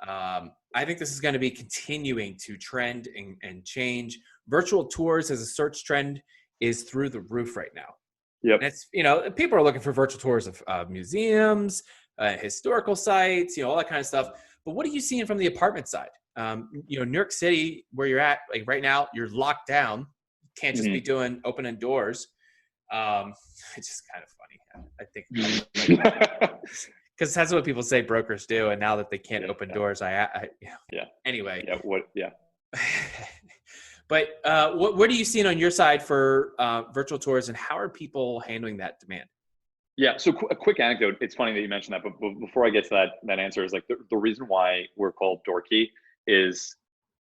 I think this is going to be continuing to trend and change. Virtual tours as a search trend is through the roof right now. Yep. And it's, people are looking for virtual tours of museums, historical sites, all that kind of stuff. But what are you seeing from the apartment side? New York City, where you're at, like right now, you're locked down. You can't just be doing opening doors. It's just kind of funny. I think because that's what people say brokers do. And now that they can't open doors, anyway. Yeah. Yeah. But what are you seeing on your side for virtual tours, and how are people handling that demand? Yeah. So a quick anecdote. It's funny that you mentioned that, but before I get to that answer is like the reason why we're called Doorkee is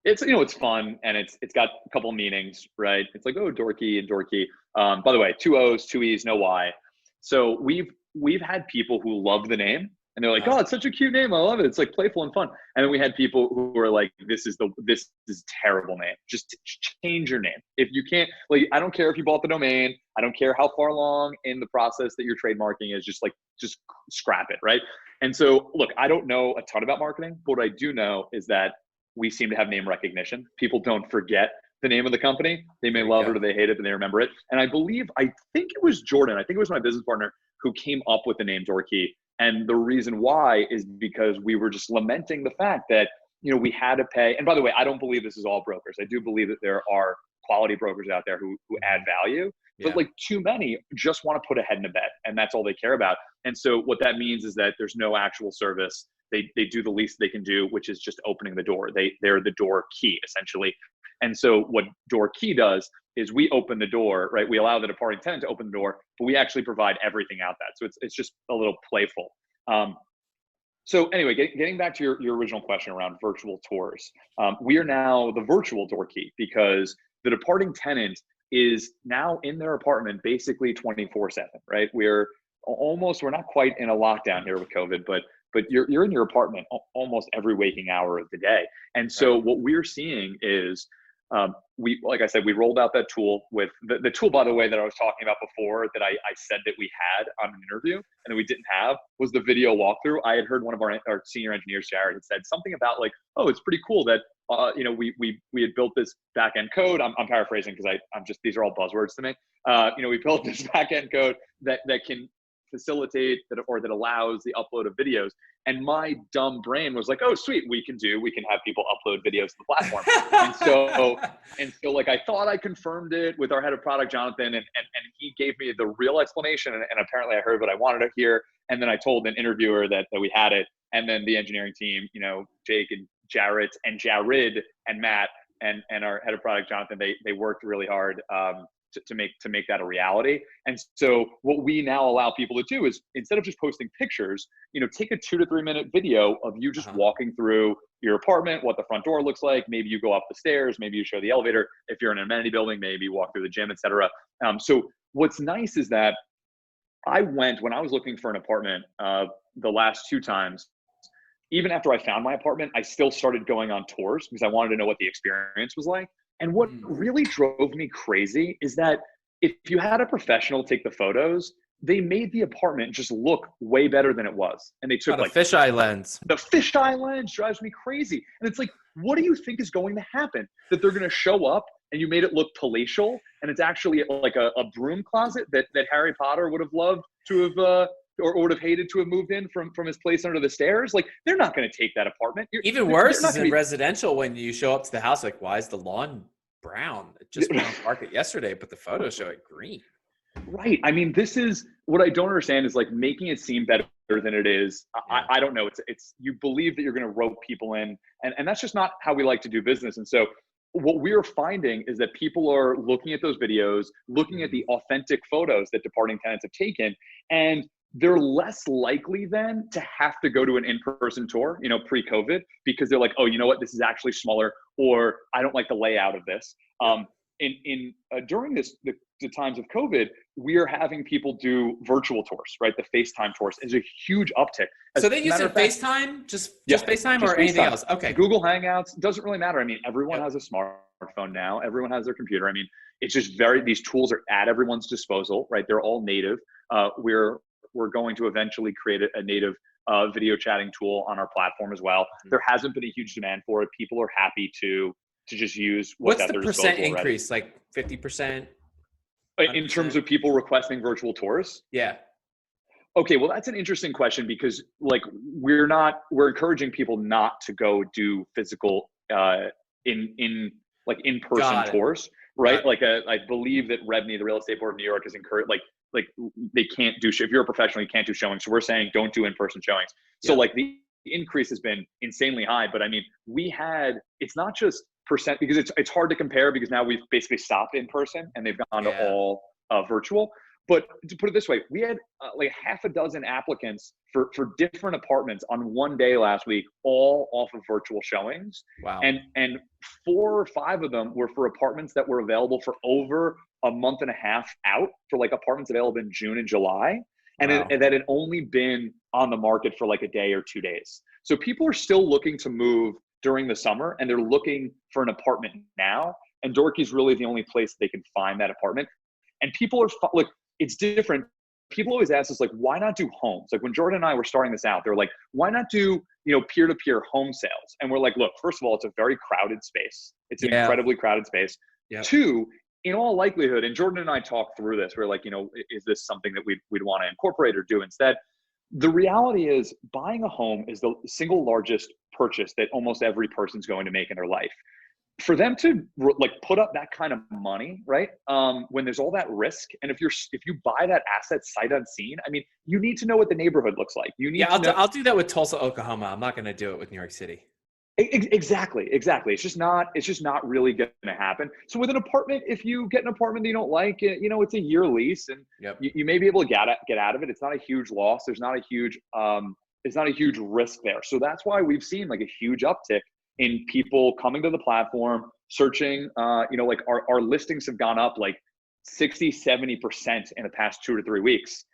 it's fun and it's got a couple of meanings, right? It's like, oh, Doorkee and Doorkee. By the way, 2 O's, 2 E's, no Y. So we've had people who love the name and they're like, oh, it's such a cute name. I love it. It's like playful and fun. And then we had people who were like, this is terrible name. Just change your name. If you can't, like, I don't care if you bought the domain. I don't care how far along in the process that you're trademarking is, just scrap it. Right. And so look, I don't know a ton about marketing, but what I do know is that we seem to have name recognition. People don't forget the name of the company. They may love it or they hate it, but they remember it. And I think it was Jordan. I think it was my business partner who came up with the name Doorkee. And the reason why is because we were just lamenting the fact that, we had to pay. And by the way, I don't believe this is all brokers. I do believe that there are quality brokers out there who add value, but like too many just want to put a head in a bed and that's all they care about. And so what that means is that there's no actual service. They do the least they can do, which is just opening the door. They're the door key essentially. And so what Doorkee does is we open the door, right? We allow the departing tenant to open the door, but we actually provide everything out that. So it's just a little playful. So anyway, getting back to your original question around virtual tours, we are now the virtual Doorkee because the departing tenant is now in their apartment basically 24/7, right? We're not quite in a lockdown here with COVID, but you're in your apartment almost every waking hour of the day. And so what we're seeing is, like I said, we rolled out that tool with the tool, by the way, that I was talking about before that I said that we had on an interview and that we didn't have was the video walkthrough. I had heard one of our senior engineers, Jared, had said something about like, oh, it's pretty cool that, we had built this back end code. I'm paraphrasing because these are all buzzwords to me. We built this back end code that can facilitate that, or that allows the upload of videos. And my dumb brain was like, oh, sweet, we can have people upload videos to the platform. and so like, I thought I confirmed it with our head of product, Jonathan, and he gave me the real explanation. And apparently I heard what I wanted to hear. And then I told an interviewer that we had it. And then the engineering team, Jake and Jarrett and Jared and Matt and our head of product, Jonathan, they worked really hard, to make that a reality. And so what we now allow people to do is, instead of just posting pictures, take a 2 to 3 minute video of you just walking through your apartment, what the front door looks like. Maybe you go up the stairs, maybe you show the elevator. If you're in an amenity building, maybe you walk through the gym, etc. So what's nice is that when I was looking for an apartment, the last 2 times, even after I found my apartment, I still started going on tours because I wanted to know what the experience was like. And what really drove me crazy is that if you had a professional take the photos, they made the apartment just look way better than it was. And they took the fisheye lens. The fisheye lens drives me crazy. And it's like, what do you think is going to happen? That they're going to show up and you made it look palatial and it's actually like a broom closet that Harry Potter would have loved to have or would have hated to have moved in from his place under the stairs. Like, they're not going to take that apartment. Even worse is in residential, when you show up to the house, like, why is the lawn brown? It just went on market yesterday, but the photos show it green. Right. I mean, this is what I don't understand is like making it seem better than it is. I don't know. It's you believe that you're going to rope people in, and that's just not how we like to do business. And so what we're finding is that people are looking at those videos, looking at the authentic photos that departing tenants have taken, and they're less likely then to have to go to an in-person tour, pre-COVID, because they're like, oh, you know what, this is actually smaller, or I don't like the layout of this. During the times of COVID, we are having people do virtual tours, right? The FaceTime tours is a huge uptick. So they use FaceTime, just FaceTime or anything else? Okay. Google Hangouts, doesn't really matter. I mean, everyone has a smartphone now. Everyone has their computer. I mean, it's just these tools are at everyone's disposal, right? They're all native. We're going to eventually create a native video chatting tool on our platform as well. There hasn't been a huge demand for it. People are happy to just use what's at their disposal. What's the percent increase? Like 50%? In terms of people requesting virtual tours? Yeah. Okay, well, that's an interesting question because like we're encouraging people not to go do physical in-person Got it. tours, right? Like I believe that REBNY, the Real Estate Board of New York, is encouraged like they can't do if you're a professional, you can't do showings. So we're saying don't do in-person showings. So like the increase has been insanely high, but I mean, it's not just percent because it's hard to compare because now we've basically stopped in person and they've gone to all virtual. But to put it this way, we had like half a dozen applicants for different apartments on one day last week, all off of virtual showings. Wow. And 4 or 5 of them were for apartments that were available for over a month and a half out, for like apartments available in June and July. And, and that had only been on the market for like a day or 2 days. So people are still looking to move during the summer and they're looking for an apartment now. And Doorkee is really the only place they can find that apartment. And people are like, it's different. People always ask us like, why not do homes? Like when Jordan and I were starting this out, they were like, why not do, peer-to-peer home sales? And we're like, look, first of all, it's a very crowded space. It's an incredibly crowded space. Yep. 2, in all likelihood, and Jordan and I talked through this, we're like, is this something that we'd want to incorporate or do instead? The reality is buying a home is the single largest purchase that almost every person's going to make in their life. For them to like put up that kind of money, right? When there's all that risk, and if you buy that asset sight unseen, I mean, you need to know what the neighborhood looks like. You need to know. I'll do that with Tulsa, Oklahoma. I'm not going to do it with New York City. Exactly. It's just not really going to happen. So with an apartment, if you get an apartment that you don't like, it's a year lease, and you may be able to get out of it. It's not a huge loss. There's not a huge risk there. So that's why we've seen like a huge uptick in people coming to the platform, searching, like our listings have gone up like 60-70% in the past 2 to 3 weeks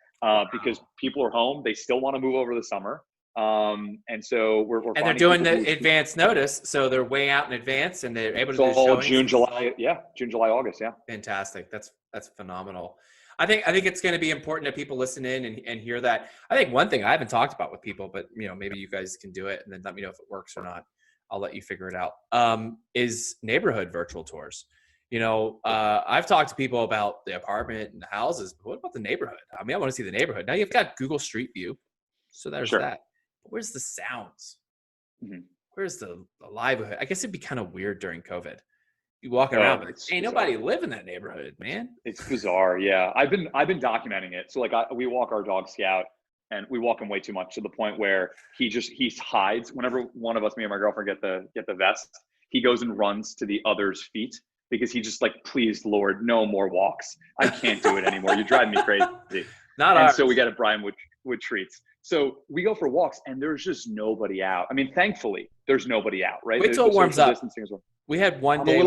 because people are home. They still want to move over the summer. And so and they're doing the advance notice. So they're way out in advance and they're able to do showings. June, July, August. Yeah. Fantastic. That's phenomenal. I think it's going to be important that people listen in and hear that. I think one thing I haven't talked about with people, but maybe you guys can do it and then let me know if it works or not. I'll let you figure it out. Is neighborhood virtual tours. I've talked to people about the apartment and the houses, but what about the neighborhood? I mean, I want to see the neighborhood. Now you've got Google Street View. So there's that. But where's the sounds? Mm-hmm. Where's the livelihood? I guess it'd be kind of weird during COVID. You walking around, but ain't nobody live in that neighborhood, man. It's bizarre. Yeah. I've been documenting it. So like we walk our dog Scout. And we walk him way too much to the point where he hides. Whenever one of us, me and my girlfriend, get the vest, he goes and runs to the other's feet because he just like, please, Lord, no more walks. I can't do it anymore. You're driving me crazy. So we got to bribe him with treats. So we go for walks and there's just nobody out. I mean, thankfully, there's nobody out, right? Wait till it warms up. We had one day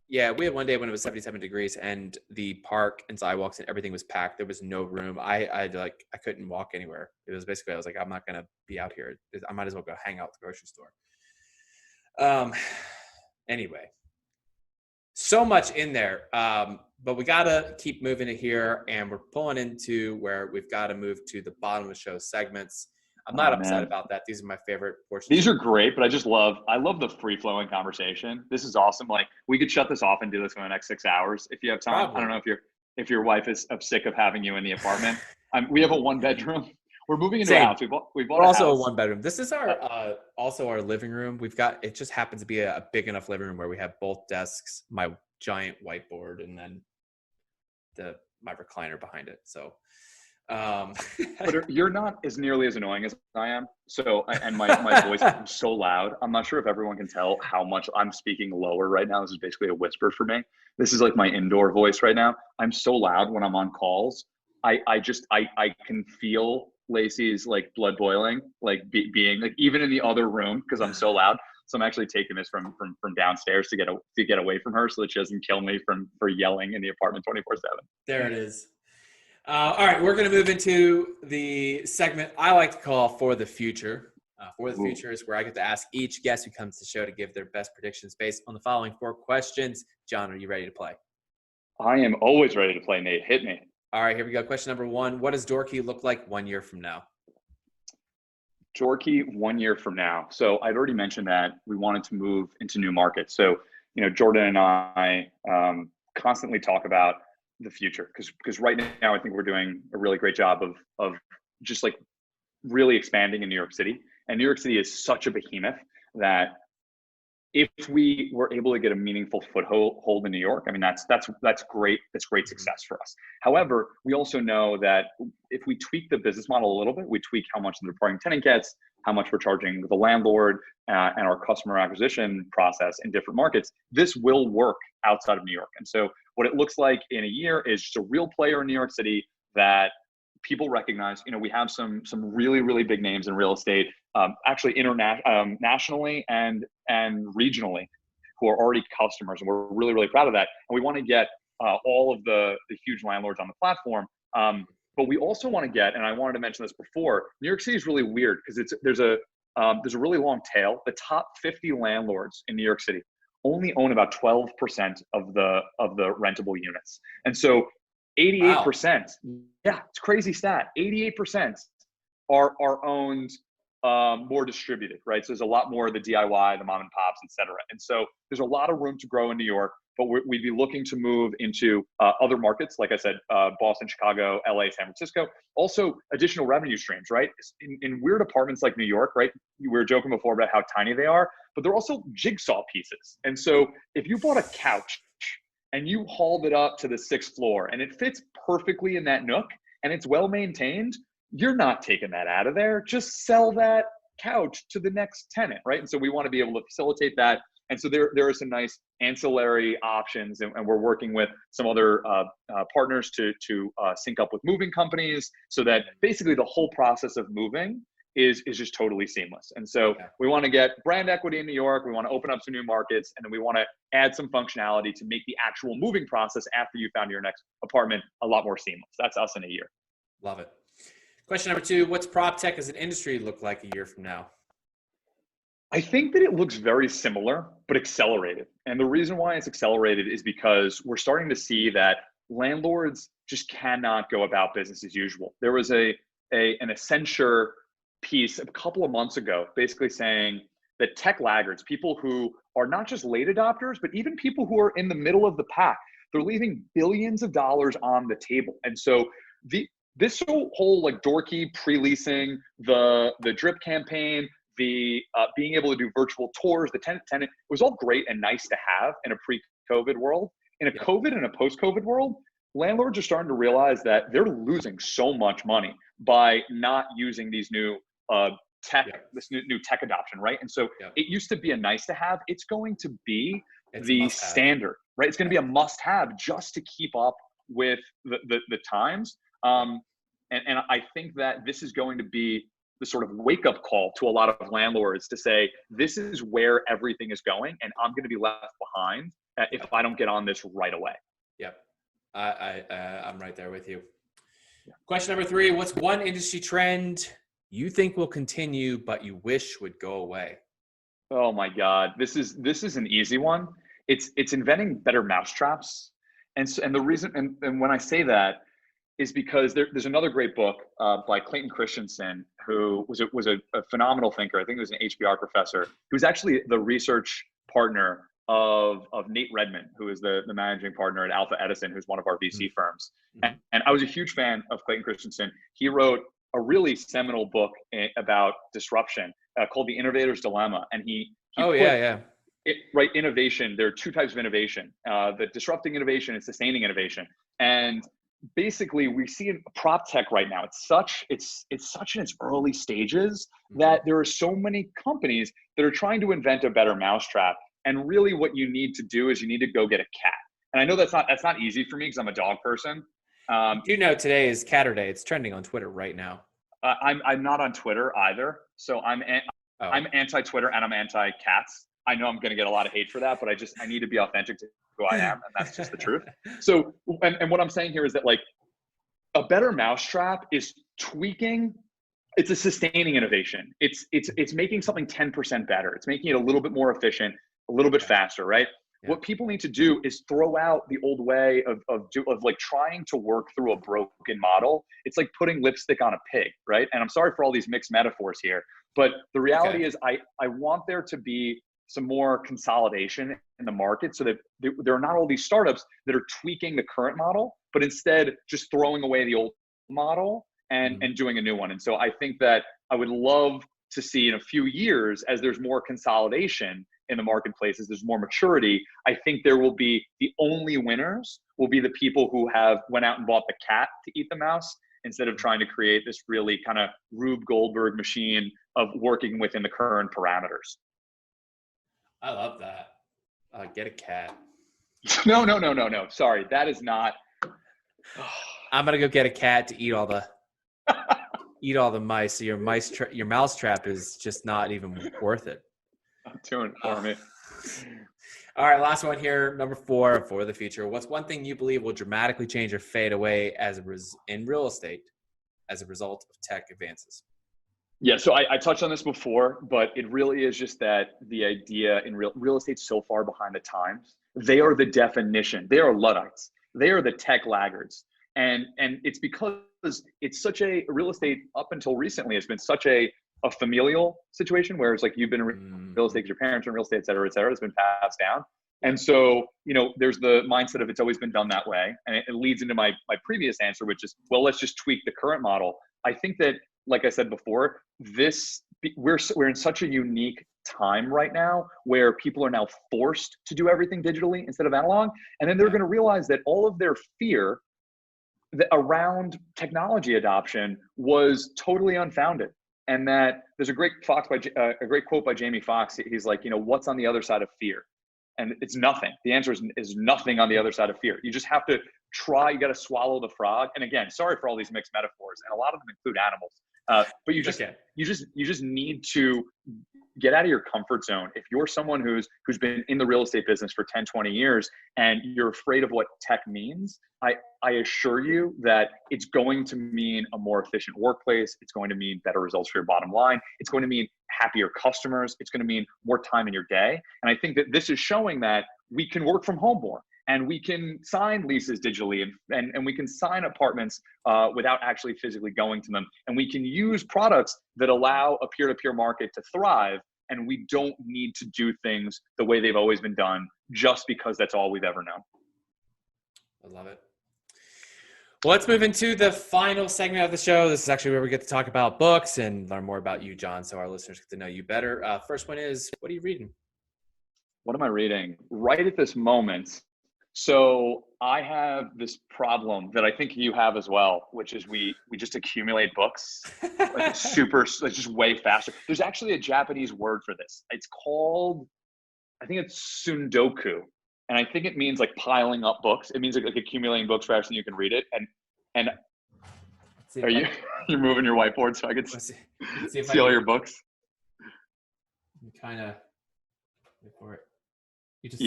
we had one day when it was 77 degrees and the park and sidewalks and everything was packed. There was no room. I couldn't walk anywhere. It was basically, I was like, I'm not going to be out here. I might as well go hang out at the grocery store. Anyway, so much in there. But we got to keep moving it here and we're pulling into where we've got to move to the bottom of the show segments. I'm not upset about that. These are my favorite portions. These are great, but I love the free flowing conversation. This is awesome. Like we could shut this off and do this for the next 6 hours if you have time. Probably. I don't know if your wife is sick of having you in the apartment. We have a 1-bedroom. We're moving into a house. We bought also a 1-bedroom. This is our also our living room. It just happens to be a big enough living room where we have both desks, my giant whiteboard, and then my recliner behind it. So. But you're not as nearly as annoying as I am. So, and my voice is so loud. I'm not sure if everyone can tell how much I'm speaking lower right now. This is basically a whisper for me. This is like my indoor voice right now. I'm so loud when I'm on calls. I can feel Lacey's like blood boiling, like being like even in the other room because I'm so loud. So I'm actually taking this from downstairs to get away from her so that she doesn't kill me for yelling in the apartment 24/7. There it is. All right, we're going to move into the segment I like to call For the Future. For the Future is where I get to ask each guest who comes to the show to give their best predictions based on the following 4 questions. John, are you ready to play? I am always ready to play, Nate. Hit me. All right, here we go. Question number 1. What does Doorkee look like 1 year from now? Doorkee 1 year from now. So I'd already mentioned that we wanted to move into new markets. So, Jordan and I constantly talk about the future, because right now I think we're doing a really great job of just like really expanding in New York City. And New York City is such a behemoth that if we were able to get a meaningful foothold in New York, I mean, that's great. That's great success for us. However, we also know that if we tweak the business model a little bit, we tweak how much the departing tenant gets, how much we're charging the landlord, and our customer acquisition process in different markets, this will work outside of New York. And so what it looks like in a year is just a real player in New York City that people recognize. We have some really, really big names in real estate, actually nationally and regionally, who are already customers, and we're really, really proud of that. And we want to get all of the huge landlords on the platform. But we also want to get, and I wanted to mention this before, New York City is really weird because there's a really long tail. The top 50 landlords in New York City only own about 12% of the rentable units, and so 88%. Wow. Yeah, it's a crazy stat. 88% are owned more distributed, right? So there's a lot more of the DIY, the mom and pops, et cetera. And so there's a lot of room to grow in New York, but we'd be looking to move into other markets, like I said, Boston, Chicago, LA, San Francisco. Also additional revenue streams, right? In weird apartments like New York, right? We were joking before about how tiny they are, but they're also jigsaw pieces. And so if you bought a couch and you hauled it up to the 6th floor and it fits perfectly in that nook and it's well maintained, you're not taking that out of there. Just sell that couch to the next tenant, right? And so we want to be able to facilitate that. And so there are some nice ancillary options, and we're working with some other partners to sync up with moving companies so that basically the whole process of moving is just totally seamless. And so we want to get brand equity in New York. We want to open up some new markets, and then we want to add some functionality to make the actual moving process after you found your next apartment a lot more seamless. That's us in a year. Love it. Question number 2, what's prop tech as an industry look like a year from now? I think that it looks very similar, but accelerated. And the reason why it's accelerated is because we're starting to see that landlords just cannot go about business as usual. There was an Accenture piece a couple of months ago, basically saying that tech laggards, people who are not just late adopters, but even people who are in the middle of the pack, they're leaving billions of dollars on the table. And so this whole like Doorkee pre-leasing, the drip campaign, the being able to do virtual tours, the tenant, it was all great and nice to have in a pre-COVID world. In a COVID and a post-COVID world, landlords are starting to realize that they're losing so much money by not using these new this new tech adoption, right? And so it used to be a nice to have. It's going to be the standard, right? It's going to be a must have just to keep up with the times. And I think that this is going to be the sort of wake up call to a lot of landlords to say, this is where everything is going, and I'm going to be left behind if I don't get on this right away. Yep. I'm right there with you. Question number 3, what's one industry trend you think will continue, but you wish would go away? Oh my God. This is an easy one. It's inventing better mousetraps. And the reason, and when I say that, is because there's another great book by Clayton Christensen, who was a phenomenal thinker. I think he was an HBR professor. He was actually the research partner of Nate Redman, who is the managing partner at Alpha Edison, who's one of our VC firms. And I was a huge fan of Clayton Christensen. He wrote a really seminal book about disruption called The Innovators Dilemma. And he innovation. There are 2 types of innovation: the disrupting innovation and sustaining innovation. And basically, we see in prop tech right now, it's such in its early stages that there are so many companies that are trying to invent a better mousetrap. And really, what you need to do is you need to go get a cat. And I know that's not easy for me because I'm a dog person. Today is Catter Day. It's trending on Twitter right now. I'm not on Twitter either, so I'm anti-Twitter and I'm anti-cats. I know I'm going to get a lot of hate for that, but I need to be authentic to who I am, and that's just the truth. So, and what I'm saying here is that like a better mousetrap is tweaking. It's a sustaining innovation. It's making something 10% better. It's making it a little bit more efficient, a little bit faster, right? Yeah. What people need to do is throw out the old way of like trying to work through a broken model. It's like putting lipstick on a pig, right? And I'm sorry for all these mixed metaphors here, but the reality is I want there to be some more consolidation in the market, so that there are not all these startups that are tweaking the current model, but instead just throwing away the old model and doing a new one. And so I think that I would love to see in a few years, as there's more consolidation in the marketplaces, there's more maturity, I think there will be the only winners will be the people who have went out and bought the cat to eat the mouse, instead of trying to create this really kind of Rube Goldberg machine of working within the current parameters. I love that. Get a cat. No. Sorry, that is not. I'm gonna go get a cat to eat all the mice. So your mouse trap is just not even worth it. I'm doing it for me. All right, last one here, number 4 for the future. What's one thing you believe will dramatically change or fade away in real estate as a result of tech advances? Yeah, so I touched on this before, but it really is just that the idea in real estate's so far behind the times. They are the definition. They are Luddites. They are the tech laggards. And it's because it's such a real estate up until recently has been such a familial situation where it's like you've been in real estate, your parents are in real estate, et cetera, it's been passed down. And so, there's the mindset of it's always been done that way. And it leads into my previous answer, which is, well, let's just tweak the current model. I think that, like I said before, we're in such a unique time right now where people are now forced to do everything digitally instead of analog. And then they're going to realize that all of their fear around technology adoption was totally unfounded. And that there's a great quote by Jamie Foxx. He's like, what's on the other side of fear? And it's nothing. The answer is nothing on the other side of fear. You just have to try. You got to swallow the frog. And again, sorry for all these mixed metaphors, and a lot of them include animals. But you just need to get out of your comfort zone. If you're someone who's been in the real estate business for 10, 20 years and you're afraid of what tech means, I assure you that it's going to mean a more efficient workplace. It's going to mean better results for your bottom line. It's going to mean happier customers. It's going to mean more time in your day. And I think that this is showing that we can work from home more. And we can sign leases digitally, and we can sign apartments without actually physically going to them. And we can use products that allow a peer-to-peer market to thrive. And we don't need to do things the way they've always been done just because that's all we've ever known. I love it. Well, let's move into the final segment of the show. This is actually where we get to talk about books and learn more about you, John, so our listeners get to know you better. First one is, what are you reading? What am I reading? Right at this moment. So I have this problem that I think you have as well, which is we just accumulate books like just way faster. There's actually a Japanese word for this. It's called, I think it's sundoku. And I think it means like piling up books. It means like accumulating books faster than you can read it. And are you're moving your whiteboard so I can see all your books? Kind of wait for it. You just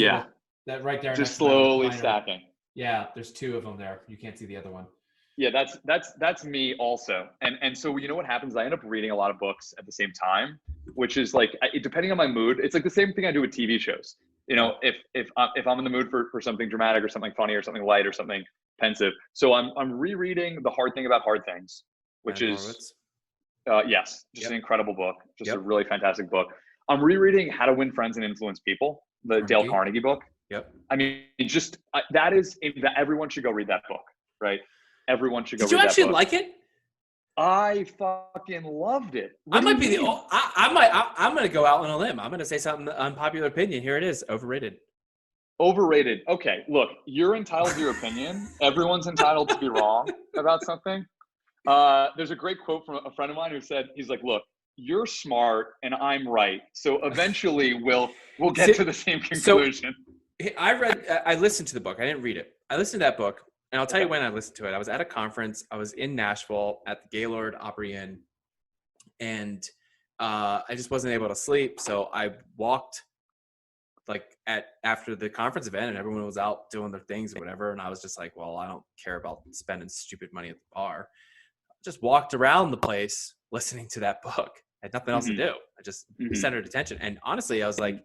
that right there. Just slowly stacking. Yeah, there's 2 of them there. You can't see the other one. Yeah, that's me also. And so what happens is I end up reading a lot of books at the same time, which is like, depending on my mood, it's like the same thing I do with TV shows. If I'm in the mood for something dramatic or something funny or something light or something pensive. So I'm rereading The Hard Thing About Hard Things, which is an incredible book, a really fantastic book. I'm rereading How to Win Friends and Influence People, the Dale Carnegie book. Yep. I mean, everyone should go read that book, right? Everyone should go read that book. Did you actually like it? I fucking loved it. I'm going to go out on a limb. I'm going to say something unpopular opinion. Here it is. Overrated. Overrated. Okay. Look, you're entitled to your opinion. Everyone's entitled to be wrong about something. There's a great quote from a friend of mine who said, he's like, look, you're smart and I'm right. So eventually we'll get to the same conclusion. So I listened to the book. I didn't read it. I listened to that book. And I'll tell you when I listened to it. I was at a conference. I was in Nashville at the Gaylord Opry Inn. And I just wasn't able to sleep. So I walked after the conference event and everyone was out doing their things or whatever. And I was just like, well, I don't care about spending stupid money at the bar. I just walked around the place listening to that book. I had nothing else to do. I just centered attention. And honestly, I was like,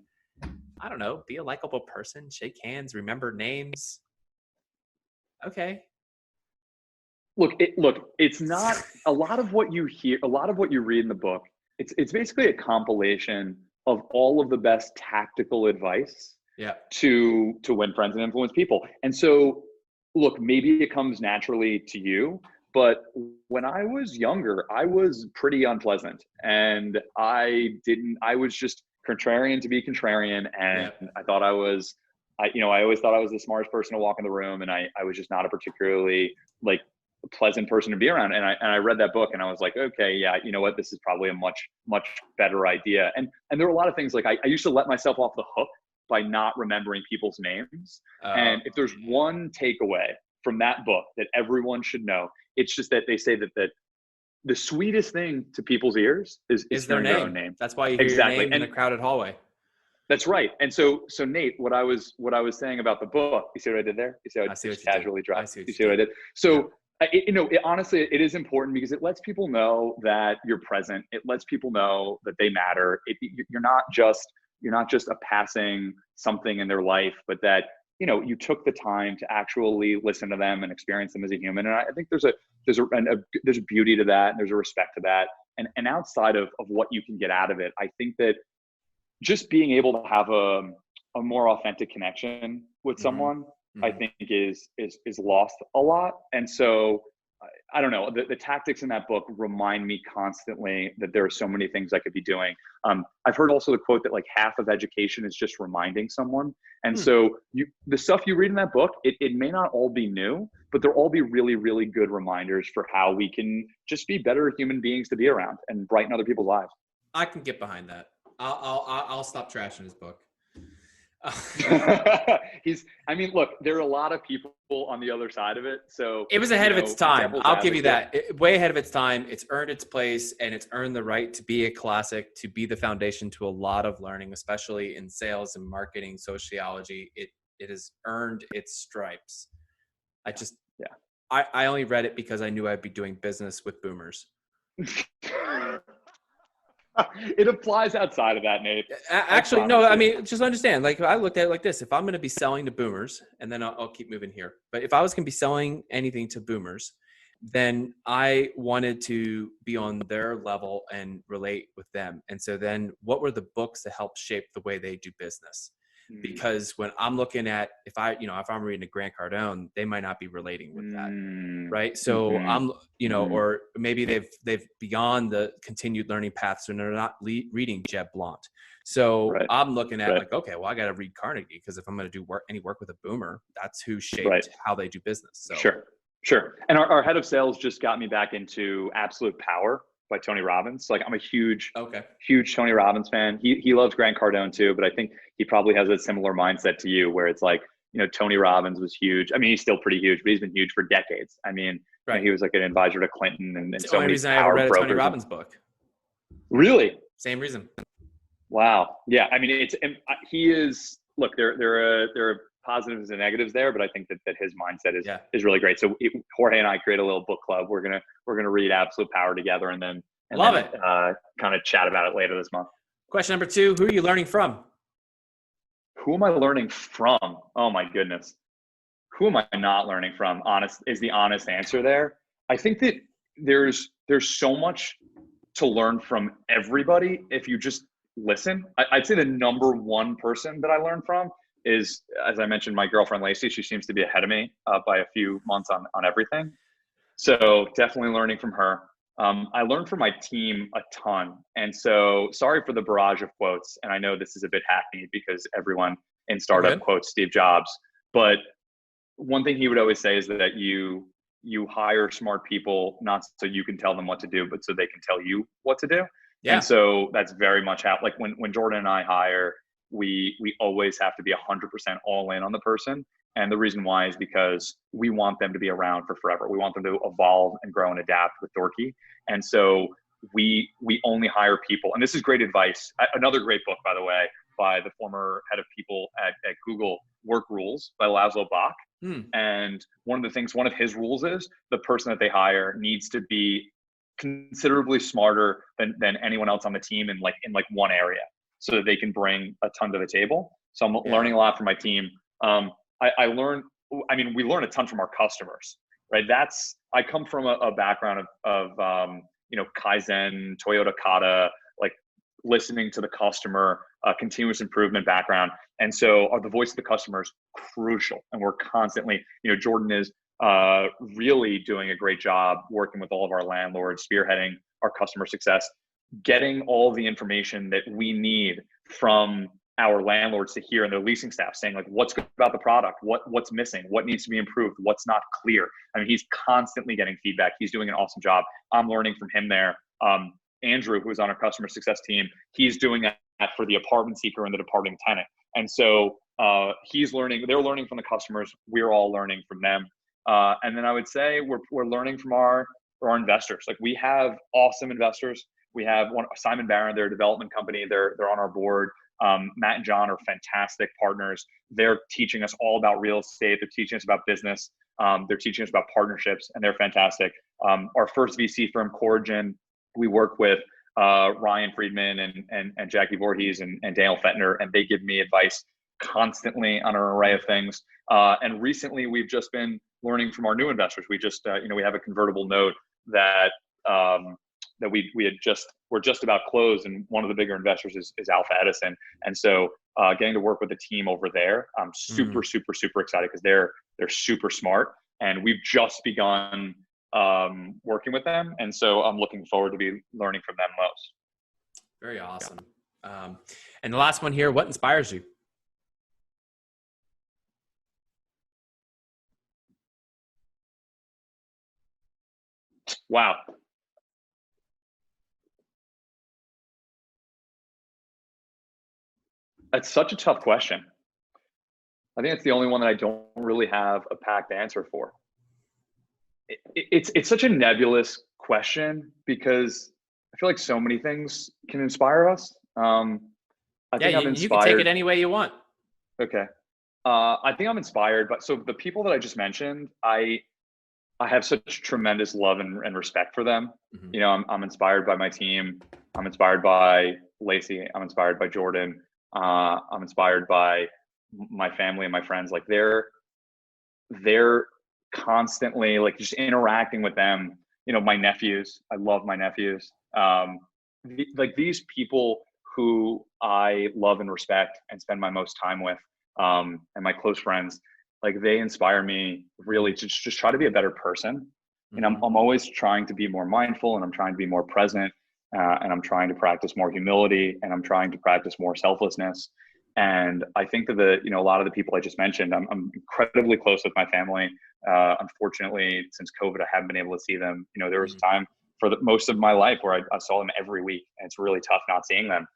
I don't know, be a likable person, shake hands, remember names. Okay. Look, it's not a lot of what you hear, a lot of what you read in the book. It's basically a compilation of all of the best tactical advice Yeah. to win friends and influence people. And so, look, maybe it comes naturally to you, but when I was younger, I was pretty unpleasant, and I was just contrarian to be contrarian. And Yeah. I thought I always thought I was the smartest person to walk in the room. And I was just not a particularly like pleasant person to be around. And I read that book and I was like, okay, yeah, you know what? This is probably a much, much better idea. And there were a lot of things like I used to let myself off the hook by not remembering people's names. And if there's one takeaway from that book that everyone should know, it's just that they say that the sweetest thing to people's ears is their hearing name. their own name. That's why you hear your name in a crowded hallway. That's right. And so Nate, what I was saying about the book, you see what I did there? You see how I just casually dropped? You see what I did? So, honestly, it is important because it lets people know that you're present. It lets people know that they matter. You're not just a passing something in their life, but that, you took the time to actually listen to them and experience them as a human. And I think there's a beauty to that. And there's a respect to that. And outside of what you can get out of it, I think that just being able to have a more authentic connection with someone, I think is lost a lot. And so I don't know, the tactics in that book remind me constantly that there are so many things I could be doing. I've heard also the quote that like half of education is just reminding someone. And so the stuff you read in that book, it may not all be new, but they'll all be really, really good reminders for how we can just be better human beings to be around and brighten other people's lives. I can get behind that. I'll stop trashing his book. Look, there are a lot of people on the other side of it. So it was ahead of its time. I'll give you that. Way ahead of its time. It's earned its place, and it's earned the right to be a classic, to be the foundation to a lot of learning, especially in sales and marketing, sociology. It has earned its stripes. I only read it because I knew I'd be doing business with boomers. It applies outside of that, Nate. Actually, no, I mean, just understand, like I looked at it like this. If I'm going to be selling to boomers, and then I'll keep moving here, but if I was going to be selling anything to boomers, then I wanted to be on their level and relate with them. And so then what were the books that helped shape the way they do business? Because when I'm looking at, if I'm reading a Grant Cardone, they might not be relating with that. Right. So I'm, or maybe they've beyond the continued learning paths and they're not reading Jeb Blount. So I'm looking at like, okay, well, I got to read Carnegie, because if I'm going to do any work with a boomer, that's who shaped how they do business. So Sure. And our head of sales just got me back into Absolute Power by Tony Robbins. Like, I'm a huge Tony Robbins fan. He loves Grant Cardone too, but I think he probably has a similar mindset to you, where it's like, Tony Robbins was huge. I mean, he's still pretty huge, but he's been huge for decades. I mean, he was like an advisor to Clinton and so many reason I ever read a Tony Robbins book. Really? Same reason. Wow. Yeah. I mean, he is. Look, there are positives and negatives there, but I think that his mindset is really great. So Jorge and I create a little book club. We're gonna read Absolute Power together, and then kind of chat about it later this month. Question number 2: who are you learning from? Who am I learning from? Oh my goodness, who am I not learning from? Honest is the honest answer there. I think that there's so much to learn from everybody if you just listen. I'd say the number one person that I learned from is, as I mentioned, my girlfriend Lacey. She seems to be ahead of me by a few months on everything. So definitely learning from her. I learned from my team a ton. And so sorry for the barrage of quotes. And I know this is a bit hackneyed because everyone in startup quotes Steve Jobs. But one thing he would always say is that you hire smart people, not so you can tell them what to do, but so they can tell you what to do. Yeah. And so that's very much how, like when Jordan and I hire, we always have to be 100% all in on the person. And the reason why is because we want them to be around for forever. We want them to evolve and grow and adapt with Doorkee. And so we only hire people. And this is great advice. Another great book, by the way, by the former head of people at Google, Work Rules by Laszlo Bock. And one of his rules is the person that they hire needs to be considerably smarter than anyone else on the team in one area, so that they can bring a ton to the table. So I'm learning a lot from my team. We learn a ton from our customers, right? I come from a background of Kaizen, Toyota Kata, like listening to the customer, continuous improvement background. And so the voice of the customer is crucial. And we're constantly, Jordan is really doing a great job working with all of our landlords, spearheading our customer success, getting all the information that we need from our landlords to hear and their leasing staff, saying like, what's good about the product, what's missing, what needs to be improved, what's not clear. I mean, he's constantly getting feedback. He's doing an awesome job. I'm learning from him there. Andrew, who's on our customer success team, he's doing that for the apartment seeker and the departing tenant. And so he's learning, they're learning from the customers. We're all learning from them. And then I would say we're learning from our investors. Like, we have awesome investors. We have Simon Barron, they're a development company. They're on our board. Matt and John are fantastic partners. They're teaching us all about real estate. They're teaching us about business. They're teaching us about partnerships, and they're fantastic. Our first VC firm, Corrigan, we work with Ryan Friedman and Jackie Voorhees and Daniel Fettner, and they give me advice constantly on an array of things. And recently, we've just been learning from our new investors. We just, we have a convertible note that we're just about closed, and one of the bigger investors is Alpha Edison. And so getting to work with the team over there, I'm super excited, because they're super smart, and we've just begun working with them. And so I'm looking forward to be learning from them most. Very awesome. Yeah. And the last one here, what inspires you? Wow. That's such a tough question. I think it's the only one that I don't really have a packed answer for. It's such a nebulous question, because I feel like so many things can inspire us. I think I'm inspired. You can take it any way you want. Okay. I think I'm inspired, but so the people that I just mentioned, I have such tremendous love and respect for them. Mm-hmm. I'm inspired by my team. I'm inspired by Lacey. I'm inspired by Jordan. I'm inspired by my family and my friends. Like, they're constantly, like, just interacting with them. My nephews, I love my nephews. Like, these people who I love and respect and spend my most time with, and my close friends, like, they inspire me really to just try to be a better person. Mm-hmm. And I'm always trying to be more mindful, and I'm trying to be more present. And I'm trying to practice more humility, and I'm trying to practice more selflessness. And I think that a lot of the people I just mentioned, I'm incredibly close with my family. Unfortunately, since COVID, I haven't been able to see them. There was a time for most of my life where I saw them every week, and it's really tough not seeing them.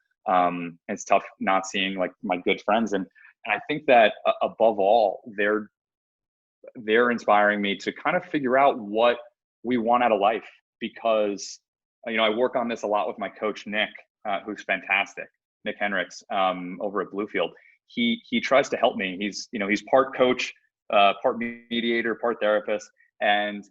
It's tough not seeing, like, my good friends. And I think that above all, they're inspiring me to kind of figure out what we want out of life, because I work on this a lot with my coach, Nick, who's fantastic, Nick Henricks, over at Bluefield. He tries to help me. He's part coach, part mediator, part therapist. And,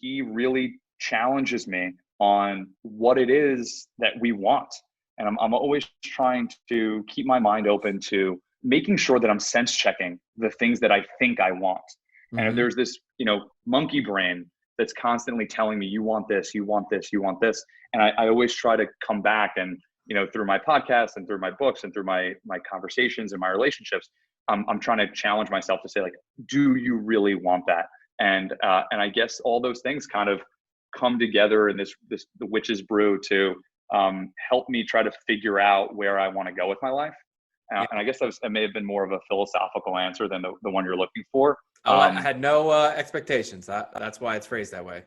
he really challenges me on what it is that we want. And I'm always trying to keep my mind open to making sure that I'm sense checking the things that I think I want. Mm-hmm. And if there's this, monkey brain that's constantly telling me, you want this, you want this, you want this. And I always try to come back and, through my podcast and through my books and through my conversations and my relationships, I'm trying to challenge myself to say, like, do you really want that? And I guess all those things kind of come together in the witch's brew to help me try to figure out where I want to go with my life. And I guess that may have been more of a philosophical answer than the one you're looking for. I had no expectations. That's why it's phrased that way.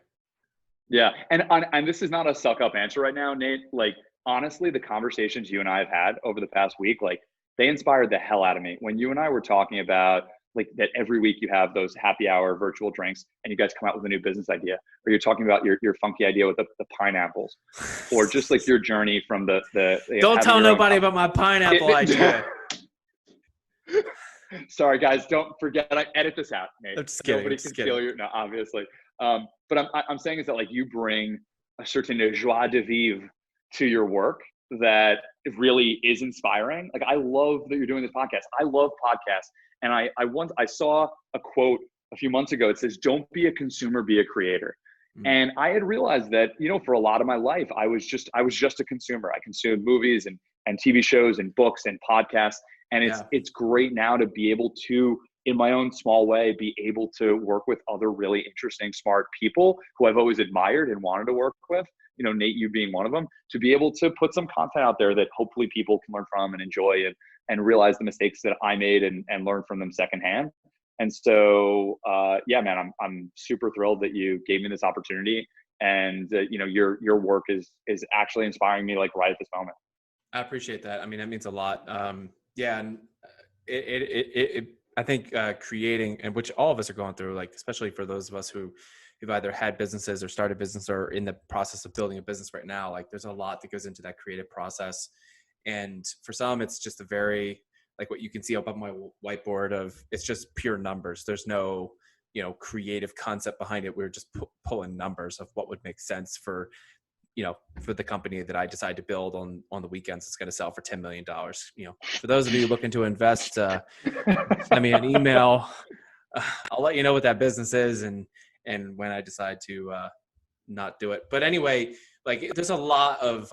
Yeah. And this is not a suck up answer right now, Nate. Like, honestly, the conversations you and I have had over the past week, like, they inspired the hell out of me. When you and I were talking about, like, that every week you have those happy hour virtual drinks and you guys come out with a new business idea, or you're talking about your funky idea with the pineapples, or just like your journey from the don't tell nobody about my pineapple idea. Sorry, guys, don't forget. I edit this out, Nate. I'm just kidding. Nobody can steal your. No, obviously. But I'm saying is that, like, you bring a certain joie de vivre to your work that really is inspiring. Like, I love that you're doing this podcast. I love podcasts, and I saw a quote a few months ago. It says, "Don't be a consumer, be a creator." Mm-hmm. And I had realized that, for a lot of my life, I was just a consumer. I consumed movies and and TV shows and books and podcasts. And it's great now to be able to, in my own small way, be able to work with other really interesting, smart people who I've always admired and wanted to work with. Nate, you being one of them, to be able to put some content out there that hopefully people can learn from and enjoy and realize the mistakes that I made and learn from them secondhand. And so, man, I'm super thrilled that you gave me this opportunity. And, your work is actually inspiring me like right at this moment. I appreciate that. I mean, that means a lot. And I think creating, and which all of us are going through, like, especially for those of us who've either had businesses or started business or in the process of building a business right now, like there's a lot that goes into that creative process. And for some, it's just a very, like what you can see up on my whiteboard of, it's just pure numbers. There's no, creative concept behind it. We're just pulling numbers of what would make sense for the company that I decide to build on the weekends. It's going to sell for $10 million. For those of you looking to invest, send me an email. I'll let you know what that business is and when I decide to not do it. But anyway, like there's a lot of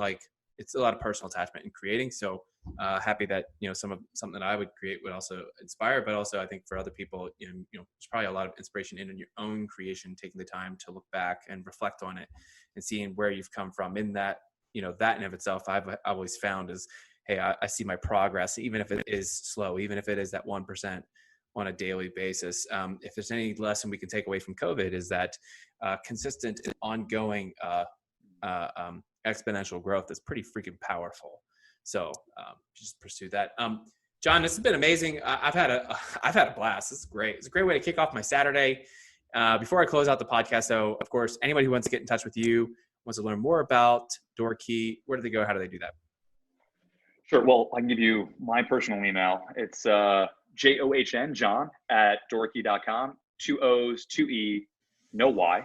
it's a lot of personal attachment in creating. So happy that, something that I would create would also inspire, but also I think for other people, there's probably a lot of inspiration in your own creation, taking the time to look back and reflect on it and seeing where you've come from in that, that in of itself, I've always found is, hey, I see my progress, even if it is slow, even if it is that 1% on a daily basis. If there's any lesson we can take away from COVID is that consistent and ongoing exponential growth is pretty freaking powerful. So just pursue that. John, this has been amazing. I've had a blast. This is great. It's a great way to kick off my Saturday. Before I close out the podcast, though, of course, anybody who wants to get in touch with you, wants to learn more about Doorkee, where do they go? How do they do that? Sure. Well, I can give you my personal email. It's JOHN, John, at Doorkee.com. 2 O's, 2 E, no Y.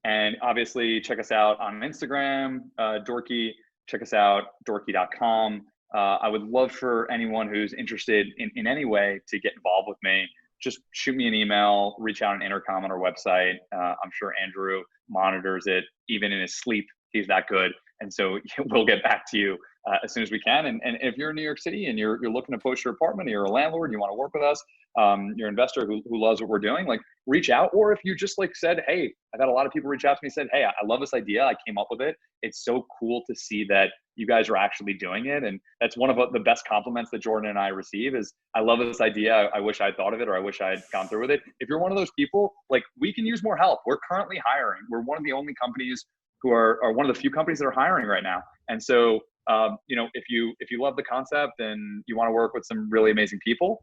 And obviously check us out on Instagram, Doorkee. Check us out, Doorkee.com. I would love for anyone who's interested in any way to get involved with me. Just shoot me an email, reach out an intercom on our website. I'm sure Andrew monitors it even in his sleep. He's that good. And so we'll get back to you as soon as we can. And if you're in New York City and you're looking to post your apartment, or you're a landlord, you want to work with us, you're an investor who loves what we're doing, like reach out. Or if you just said, hey, I've had a lot of people reach out to me and said, hey, I love this idea. I came up with it. It's so cool to see that you guys are actually doing it. And that's one of the best compliments that Jordan and I receive is, I love this idea. I wish I'd thought of it, or I wish I had gone through with it. If you're one of those people, we can use more help. We're currently hiring. We're one of the only companies who are one of the few companies that are hiring right now. And so, if you love the concept and you want to work with some really amazing people,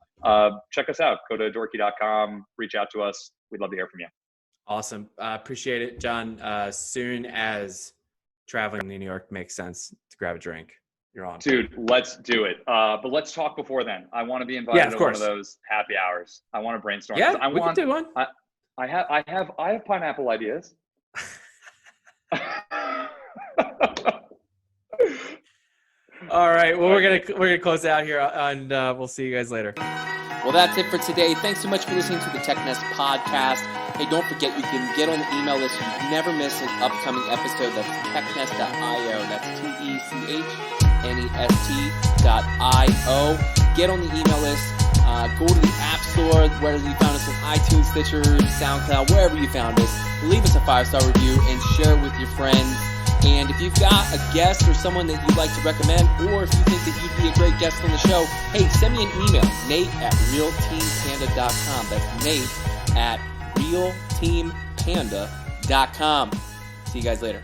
check us out. Go to Doorkee.com, reach out to us. We'd love to hear from you. Awesome. Appreciate it, John. As soon as traveling to New York makes sense to grab a drink, you're on. Dude, let's do it. But let's talk before then. I want to be invited to one of those happy hours. I want to brainstorm. Yeah, we can do one. I have pineapple ideas. All right. Well, we're gonna close out here, and we'll see you guys later. Well, that's it for today. Thanks so much for listening to the TechNest podcast. Hey, don't forget you can get on the email list so you never miss an upcoming episode. That's technest.io. That's TECHNEST.io. Get on the email list. Go to the App Store, whether you found us on iTunes, Stitcher, SoundCloud, wherever you found us. Leave us a 5-star review and share it with your friends. And if you've got a guest or someone that you'd like to recommend, or if you think that you'd be a great guest on the show, hey, send me an email, Nate@realteampanda.com. That's Nate@realteampanda.com. See you guys later.